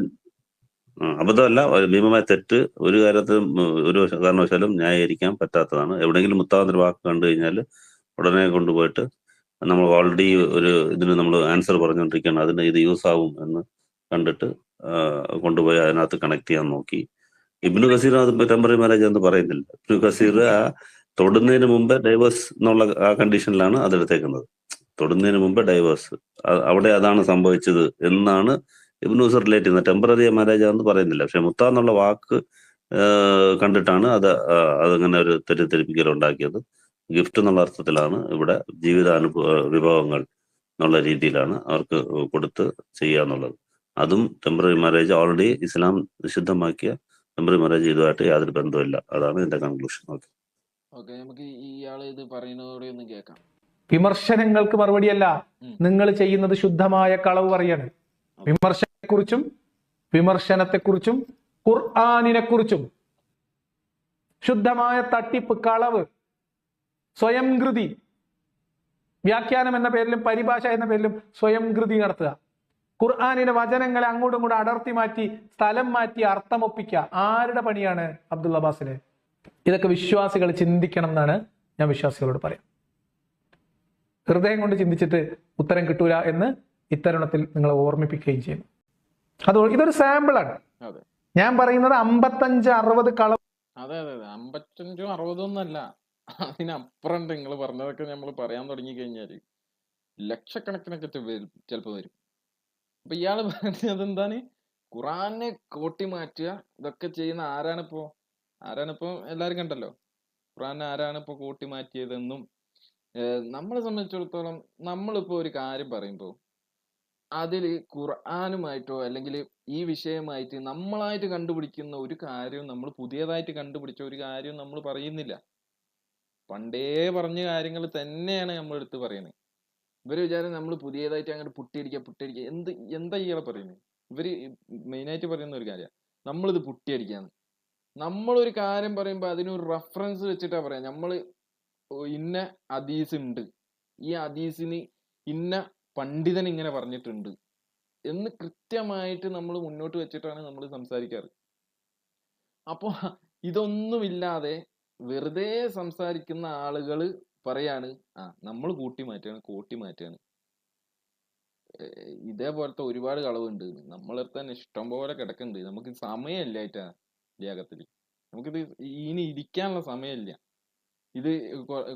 അബദ്ധമല്ല, ഭീമമായ തെറ്റ്. ഒരു കാര്യത്തിലും ഒരു കാരണവശാലും ന്യായീകരിക്കാൻ പറ്റാത്തതാണ്. എവിടെയെങ്കിലും മുത്താവുന്നൊരു വാക്ക് കണ്ടു കഴിഞ്ഞാൽ ഉടനെ കൊണ്ടുപോയിട്ട് നമ്മൾ ഓൾറെഡി ഒരു ഇതിന് നമ്മൾ ആൻസർ പറഞ്ഞുകൊണ്ടിരിക്കുകയാണ്, അതിന് ഇത് യൂസ് ആവും എന്ന് കണ്ടിട്ട് കൊണ്ടുപോയി അതിനകത്ത് കണക്ട് ചെയ്യാൻ നോക്കി. ഇബ്നു കസീർ അത് ടെമ്പററി മാരേജ് എന്ന് പറയുന്നില്ല. ഇബ്നു കസീർ ആ തൊടുന്നതിന് മുമ്പ് ഡൈവേഴ്സ് എന്നുള്ള ആ കണ്ടീഷനിലാണ് അതെടുത്തേക്കുന്നത്. തൊടുന്നതിന് മുമ്പ് ഡൈവേഴ്സ്, അവിടെ അതാണ് സംഭവിച്ചത് എന്നാണ് ഇബ്നു കസീർ റിലേറ്റ് ചെയ്യുന്നത്. ടെമ്പററി മാരേജ് എന്ന് പറയുന്നില്ല. പക്ഷെ മുത്ത എന്നുള്ള വാക്ക് കണ്ടിട്ടാണ് അതങ്ങനെ ഒരു തെറ്റിദ്ധരിപ്പിക്കൽ ഉണ്ടാക്കിയത്. ഗിഫ്റ്റ് എന്നുള്ള അർത്ഥത്തിലാണ് ഇവിടെ വിഭവങ്ങൾ എന്നുള്ള രീതിയിലാണ് അവർക്ക് കൊടുത്ത് ചെയ്യുക എന്നുള്ളത്. അതും ടെമ്പററി മാരേജ് ഓൾറെഡി ഇസ്ലാം നിഷിദ്ധമാക്കിയ ടെമ്പററി മാരേജ് ഇതുമായിട്ട് യാതൊരു ബന്ധമില്ല. അതാണ് ഇതിന്റെ കൺക്ലൂഷൻ. ഓക്കെ, നമുക്ക് ഇയാൾ ഇത് പറയുന്നതോടെ ഒന്ന് കേൾക്കാം. വിമർശനങ്ങൾക്ക് മറുപടിയല്ല, നിങ്ങൾ ചെയ്യുന്നത് ശുദ്ധമായ കളവ് പറയാണ്. വിമർശനത്തെക്കുറിച്ചും ഖുർആനിനെ കുറിച്ചും ശുദ്ധമായ തട്ടിപ്പ്, കളവ്, സ്വയംകൃതി, വ്യാഖ്യാനം എന്ന പേരിലും പരിഭാഷ എന്ന പേരിലും സ്വയംകൃതി നടത്തുക. ഖുർആനിലെ വചനങ്ങളെ അങ്ങോട്ടും ഇങ്ങോട്ടും അടർത്തി മാറ്റി, സ്ഥലം മാറ്റി, അർത്ഥമൊപ്പിക്കുക. ആരുടെ പണിയാണ് അബ്ദുൽ അബ്ബാസിന്? ഇതൊക്കെ വിശ്വാസികൾ ചിന്തിക്കണം എന്നാണ് ഞാൻ വിശ്വാസികളോട് പറയാം. ഹൃദയം കൊണ്ട് ചിന്തിച്ചിട്ട് ഉത്തരം കിട്ടൂല എന്ന് ഇത്തരുണത്തിൽ നിങ്ങളെ ഓർമ്മിപ്പിക്കുകയും ചെയ്യുന്നു. അതുകൊണ്ട് ഇതൊരു സാമ്പിളാണ്. ഞാൻ പറയുന്നത് 55-60 കളവ്. അതെ 55-60 ഒന്നല്ല, അതിനപ്പുറം നിങ്ങൾ പറഞ്ഞതൊക്കെ നമ്മൾ പറയാൻ തുടങ്ങി കഴിഞ്ഞാല് ലക്ഷക്കണക്കിനൊക്കെ ചിലപ്പോ വരും. അപ്പൊ ഇയാള് പറഞ്ഞത് എന്താണ്? ഖുറാനെ കോട്ടി മാറ്റുക, ഇതൊക്കെ ചെയ്യുന്ന ആരാണിപ്പോ എല്ലാരും കണ്ടല്ലോ. ഖുറാനെ ആരാണിപ്പോ കോട്ടി മാറ്റിയതെന്നും നമ്മളെ സംബന്ധിച്ചിടത്തോളം നമ്മളിപ്പോ ഒരു കാര്യം പറയുമ്പോ അതില് ഖുർആനുമായിട്ടോ അല്ലെങ്കിൽ ഈ വിഷയമായിട്ട് നമ്മളായിട്ട് കണ്ടുപിടിക്കുന്ന ഒരു കാര്യവും, നമ്മൾ പുതിയതായിട്ട് കണ്ടുപിടിച്ച ഒരു കാര്യവും നമ്മൾ പറയുന്നില്ല. പണ്ടേ പറഞ്ഞ കാര്യങ്ങൾ തന്നെയാണ് നമ്മൾ എടുത്ത് പറയുന്നത്. ഇവര് വിചാരം നമ്മൾ പുതിയതായിട്ട് അങ്ങോട്ട് പുട്ടിയടിക്കുക. എന്താ ഇയാളെ പറയുന്നത്? ഇവര് മെയിനായിട്ട് പറയുന്ന ഒരു കാര്യമാണ് നമ്മളിത് പുട്ടിയടിക്കാന്ന്. നമ്മളൊരു കാര്യം പറയുമ്പോൾ അതിനൊരു റെഫറൻസ് വെച്ചിട്ടാ പറയാം. നമ്മൾ ഇന്ന ഹദീസ് ഉണ്ട്, ഈ ഹദീസിന് ഇന്ന പണ്ഡിതൻ ഇങ്ങനെ പറഞ്ഞിട്ടുണ്ട് എന്ന് കൃത്യമായിട്ട് നമ്മൾ മുന്നോട്ട് വെച്ചിട്ടാണ് നമ്മൾ സംസാരിക്കാറ്. അപ്പൊ ഇതൊന്നുമില്ലാതെ വെറുതെ സംസാരിക്കുന്ന ആളുകൾ പറയാണ് നമ്മൾ കോട്ടി മാറ്റാണ്. ഇതേപോലത്തെ ഒരുപാട് കളവുണ്ട്, നമ്മളടുത്ത് തന്നെ ഇഷ്ടം പോലെ കിടക്കുന്നുണ്ട്. നമുക്ക് സമയമില്ലായിട്ടാ ലിയാഖത്തിൽ, നമുക്കിത് ഇനി ഇരിക്കാനുള്ള സമയമില്ല. ഇത്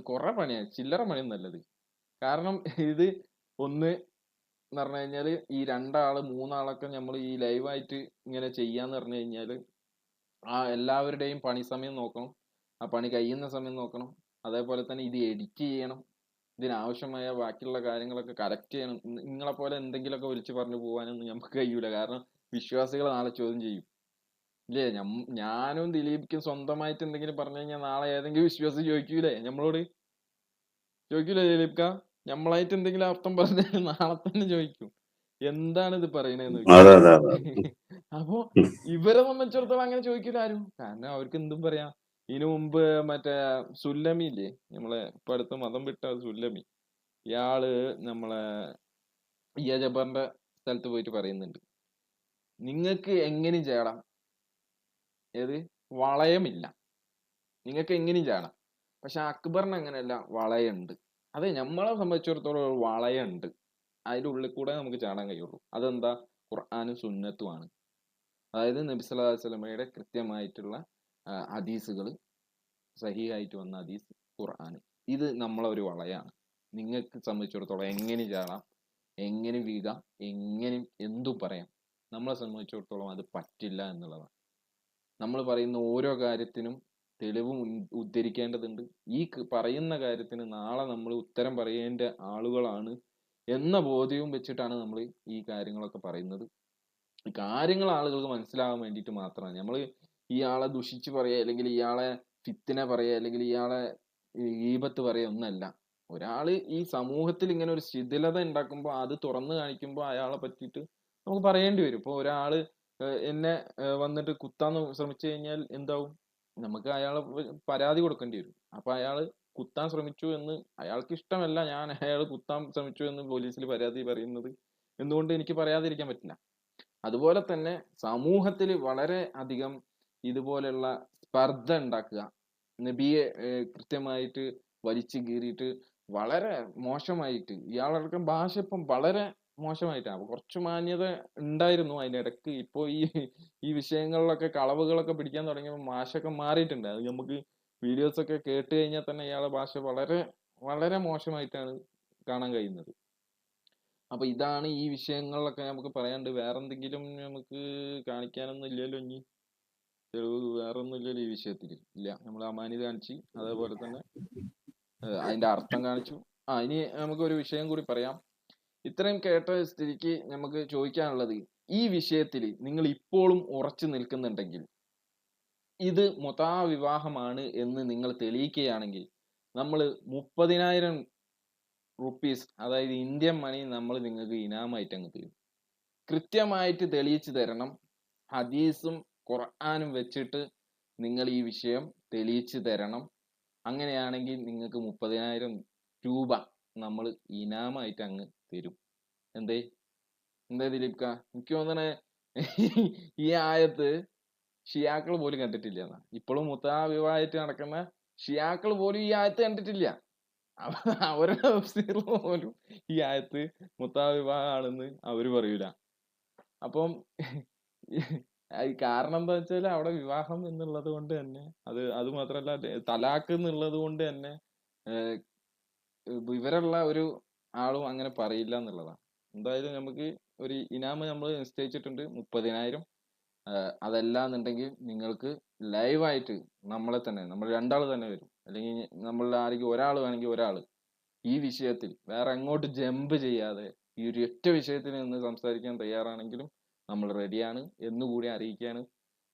കുറെ പണിയാണ്, ചില്ലറ പണിയൊന്നല്ലത്. കാരണം ഇത് ഒന്ന് എന്ന് പറഞ്ഞു കഴിഞ്ഞാല് ഈ 2 ആള് 3 ആളൊക്കെ നമ്മൾ ഈ ലൈവായിട്ട് ഇങ്ങനെ ചെയ്യാന്ന് പറഞ്ഞു കഴിഞ്ഞാല് ആ എല്ലാവരുടെയും പണി സമയം നോക്കണം, ആ പണി കഴിയുന്ന സമയം നോക്കണം. അതേപോലെ തന്നെ ഇത് എഡിറ്റ് ചെയ്യണം, ഇതിനാവശ്യമായ ബാക്കിയുള്ള കാര്യങ്ങളൊക്കെ കറക്റ്റ് ചെയ്യണം. നിങ്ങളെ പോലെ എന്തെങ്കിലുമൊക്കെ വിളിച്ച് പറഞ്ഞു പോകാനൊന്നും നമുക്ക് കഴിയൂല. കാരണം വിശ്വാസികളെ നാളെ ചോദ്യം ചെയ്യും. ഇല്ലേ? ഞാനും ദിലീപിക്കും സ്വന്തമായിട്ട് എന്തെങ്കിലും പറഞ്ഞു കഴിഞ്ഞാൽ നാളെ ഏതെങ്കിലും വിശ്വാസി ചോദിക്കൂലേ നമ്മളോട്? ചോദിക്കൂലേ ദിലീപ്ക? നമ്മളായിട്ട് എന്തെങ്കിലും അർത്ഥം പറഞ്ഞാൽ നാളെ തന്നെ ചോദിക്കും, എന്താണ് ഇത് പറയണേന്ന് അതെ ചോദിക്കും. അതെ അതെ. അപ്പൊ ഇവരെ സംബന്ധിച്ചിടത്തോളം അങ്ങനെ ചോദിക്കൂല ആരും, കാരണം അവർക്ക് എന്തും പറയാം. ഇതിനു മുമ്പ് മറ്റേ സുല്ലമി ഇല്ലേ, നമ്മളെ ഇപ്പൊ അടുത്ത മതം വിട്ട സുല്ലമി, ഇയാള് നമ്മളെ ജബറിന്റെ സ്ഥലത്ത് പോയിട്ട് പറയുന്നുണ്ട്, നിങ്ങൾക്ക് എങ്ങനെയും ചാടാം, ഏത് വളയമില്ല, നിങ്ങൾക്ക് എങ്ങനെയും ചാടാം, പക്ഷെ അക്ബറിന് അങ്ങനെയല്ല, വളയുണ്ട്. അതെ, നമ്മളെ സംബന്ധിച്ചിടത്തോളം ഒരു വളയുണ്ട്, അതിന്റെ ഉള്ളിൽ കൂടെ നമുക്ക് ചാടാൻ കഴിയുള്ളൂ. അതെന്താ? ഖുർആനും സുന്നത്തുമാണ്. അതായത് നബി സല്ലല്ലാഹു അലൈഹി വസല്ലമയുടെ കൃത്യമായിട്ടുള്ള ഹദീസുകൾ, സഹീഹായിട്ട് വന്ന ഹദീസ്, ഖുർആൻ, ഇത് നമ്മളെ ഒരു വളയാണ്. നിങ്ങൾക്ക് സംബന്ധിച്ചിടത്തോളം എങ്ങനെ ചാടാം, എങ്ങനെ വീഴാം, എങ്ങനെ എന്തും പറയാം. നമ്മളെ സംബന്ധിച്ചിടത്തോളം അത് പറ്റില്ല എന്നുള്ളതാണ്. നമ്മൾ പറയുന്ന ഓരോ കാര്യത്തിനും തെളിവ് ഉദ്ധരിക്കേണ്ടതുണ്ട്. ഈ പറയുന്ന കാര്യത്തിന് നാളെ നമ്മൾ ഉത്തരം പറയേണ്ട ആളുകളാണ് എന്ന ബോധ്യവും വെച്ചിട്ടാണ് നമ്മൾ ഈ കാര്യങ്ങളൊക്കെ പറയുന്നത്. ഈ കാര്യങ്ങൾ ആളുകൾക്ക് മനസ്സിലാകാൻ വേണ്ടിയിട്ട് മാത്രമാണ് നമ്മൾ ഇയാളെ ദുഷിച്ച് പറയുക, അല്ലെങ്കിൽ ഇയാളെ ഫിത്തിനെ പറയുക, അല്ലെങ്കിൽ ഇയാളെ ഗീബത്ത് പറയുക ഒന്നല്ല. ഒരാള് ഈ സമൂഹത്തിൽ ഇങ്ങനെ ഒരു ശിഥിലത ഉണ്ടാക്കുമ്പോൾ അത് തുറന്നു കാണിക്കുമ്പോൾ അയാളെ പറ്റിയിട്ട് നമുക്ക് പറയേണ്ടി വരും. ഇപ്പൊ ഒരാള് എന്നെ വന്നിട്ട് കുത്താൻ ശ്രമിച്ചു കഴിഞ്ഞാൽ എന്താവും? നമുക്ക് അയാളെ പരാതി കൊടുക്കേണ്ടി വരും. അപ്പൊ അയാള് കുത്താൻ ശ്രമിച്ചു എന്ന് അയാൾക്ക് ഇഷ്ടമല്ല, ഞാൻ അയാൾ കുത്താൻ ശ്രമിച്ചു എന്ന് പോലീസിൽ പരാതി പറയുന്നത്, എന്തുകൊണ്ട് എനിക്ക് പറയാതിരിക്കാൻ പറ്റില്ല? അതുപോലെ തന്നെ സമൂഹത്തിൽ വളരെ അധികം ഇതുപോലെയുള്ള സ്പർദ്ധ ഉണ്ടാക്കുക, നബിയെ കൃത്യമായിട്ട് വലിച്ചു കീറിയിട്ട് വളരെ മോശമായിട്ട്, ഇയാളടക്കം ഭാഷ ഇപ്പം വളരെ മോശമായിട്ടാണ്. കുറച്ച് മാന്യത ഉണ്ടായിരുന്നു അതിനിടക്ക്. ഇപ്പോ ഈ വിഷയങ്ങളിലൊക്കെ കളവുകളൊക്കെ പിടിക്കാൻ തുടങ്ങിയപ്പോൾ ഭാഷയൊക്കെ മാറിയിട്ടുണ്ട്. അത് നമുക്ക് വീഡിയോസ് ഒക്കെ കേട്ട് കഴിഞ്ഞാൽ തന്നെ ഇയാളെ ഭാഷ വളരെ വളരെ മോശമായിട്ടാണ് കാണാൻ കഴിയുന്നത്. അപ്പൊ ഇതാണ് ഈ വിഷയങ്ങളിലൊക്കെ നമുക്ക് പറയാണ്ട്. വേറെന്തെങ്കിലും നമുക്ക് കാണിക്കാനൊന്നും ഇല്ലല്ലോ ഇനി? തെളിവ് വേറെ ഒന്നും ഇല്ലല്ലോ ഈ വിഷയത്തില്? ഇല്ല, നമ്മൾ അമാനി കാണിച്ച്, അതേപോലെ തന്നെ അതിന്റെ അർത്ഥം കാണിച്ചു. ഇനി നമുക്ക് ഒരു വിഷയം കൂടി പറയാം. ഇത്രയും കേട്ട സ്ഥിതിക്ക് നമുക്ക് ചോദിക്കാനുള്ളത്, ഈ വിഷയത്തിൽ നിങ്ങൾ ഇപ്പോഴും ഉറച്ചു നിൽക്കുന്നുണ്ടെങ്കിൽ, ഇത് മുതാ വിവാഹമാണ് എന്ന് നിങ്ങൾ തെളിയിക്കുകയാണെങ്കിൽ, നമ്മൾ 30,000 റുപ്പീസ്, അതായത് ഇന്ത്യൻ മണി, നമ്മൾ നിങ്ങൾക്ക് ഇനാമായിട്ട് അങ്ങ് തരും. കൃത്യമായിട്ട് തെളിയിച്ചു തരണം. ഹദീസും ഖുർആനും വെച്ചിട്ട് നിങ്ങൾ ഈ വിഷയം തെളിയിച്ചു തരണം. അങ്ങനെയാണെങ്കിൽ നിങ്ങൾക്ക് 30,000 രൂപ നമ്മൾ ഇനാമായിട്ട് അങ്ങ് തരും. എന്തേ ദിലീപ്ക? എനിക്ക് തോന്നണേ ഈ ആയത്ത് ഷിയാക്കൾ പോലും കണ്ടിട്ടില്ല എന്നാ. ഇപ്പോഴും മുത്താ വിവാഹമായിട്ട് നടക്കുന്ന ഷിയാക്കൾ പോലും ഈ ആയത്ത് കണ്ടിട്ടില്ല. അവരുടെ തഫ്സീറിൽ പോലും ഈ ആയത്ത് മുത്താ വിവാഹമാണെന്ന് അവര് പറയൂല. അപ്പം കാരണം എന്താ വെച്ചാൽ അവിടെ വിവാഹം എന്നുള്ളത് കൊണ്ട് തന്നെ, അത് മാത്രല്ല തലാഖ് എന്നുള്ളത് കൊണ്ട് തന്നെ വിവരമുള്ള ഒരു ആളും അങ്ങനെ പറയില്ല എന്നുള്ളതാണ്. എന്തായാലും നമുക്ക് ഒരു ഇനാമ് നമ്മൾ നിശ്ചയിച്ചിട്ടുണ്ട്, 30,000. അതല്ല എന്നുണ്ടെങ്കിൽ നിങ്ങൾക്ക് ലൈവായിട്ട് നമ്മൾ രണ്ടാൾ തന്നെ വരും, അല്ലെങ്കിൽ നമ്മളുടെ ആരെങ്കിലും ഒരാൾ വേണമെങ്കിൽ ഒരാൾ ഈ വിഷയത്തിൽ വേറെ എങ്ങോട്ട് ജമ്പ് ചെയ്യാതെ ഈ ഒരു ഒറ്റ വിഷയത്തിൽ നിന്ന് സംസാരിക്കാൻ തയ്യാറാണെങ്കിലും നമ്മൾ റെഡിയാണ് എന്നുകൂടി അറിയിക്കുകയാണ്.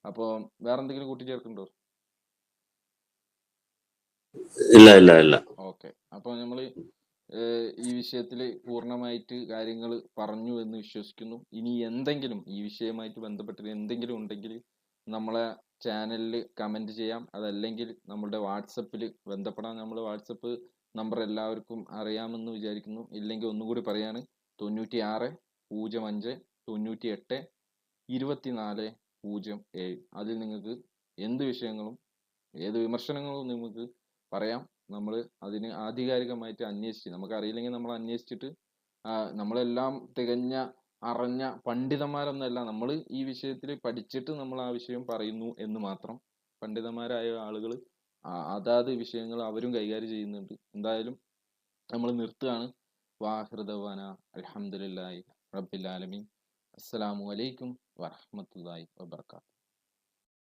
അപ്പോൾ വേറെ എന്തെങ്കിലും കൂട്ടിച്ചേർക്കുന്നുണ്ടോ? ഇല്ല ഇല്ല ഇല്ല. ഓക്കെ, അപ്പോൾ നമ്മൾ ഈ വിഷയത്തിൽ പൂർണ്ണമായിട്ട് കാര്യങ്ങൾ പറഞ്ഞു എന്ന് വിശ്വസിക്കുന്നു. ഇനി എന്തെങ്കിലും ഈ വിഷയമായിട്ട് ബന്ധപ്പെട്ട് എന്തെങ്കിലും ഉണ്ടെങ്കിൽ നമ്മളെ ചാനലിൽ കമന്റ് ചെയ്യാം, അതല്ലെങ്കിൽ നമ്മളുടെ വാട്സപ്പിൽ ബന്ധപ്പെടാം. നമ്മൾ വാട്സപ്പ് നമ്പർ എല്ലാവർക്കും അറിയാമെന്ന് വിചാരിക്കുന്നു. ഇല്ലെങ്കിൽ ഒന്നുകൂടി പറയാണ്, 96 05 98 24 07. അതിൽ നിങ്ങൾക്ക് എന്ത് വിഷയങ്ങളും ഏത് വിമർശനങ്ങളും നിങ്ങൾക്ക് പറയാം. നമ്മൾ അതിന് ആധികാരികമായിട്ട് അന്വേഷിച്ച്, നമുക്കറിയില്ലെങ്കിൽ നമ്മൾ അന്വേഷിച്ചിട്ട്, നമ്മളെല്ലാം തികഞ്ഞ അറിഞ്ഞ പണ്ഡിതന്മാരൊന്നല്ല, നമ്മൾ ഈ വിഷയത്തിൽ പഠിച്ചിട്ട് നമ്മൾ ആ വിഷയം പറയുന്നു എന്ന് മാത്രം. പണ്ഡിതന്മാരായ ആളുകൾ അതാത് വിഷയങ്ങൾ അവരും കൈകാര്യം ചെയ്യുന്നുണ്ട്. എന്തായാലും നമ്മൾ നിർത്തുകയാണ്. വാഹിർ ദവാന അൽഹംദുലില്ലാഹി റബ്ബിൽ ആലമീൻ. അസ്സലാമു അലൈക്കും വറഹ്മത്തുള്ളാഹി വബറകാതുഹു.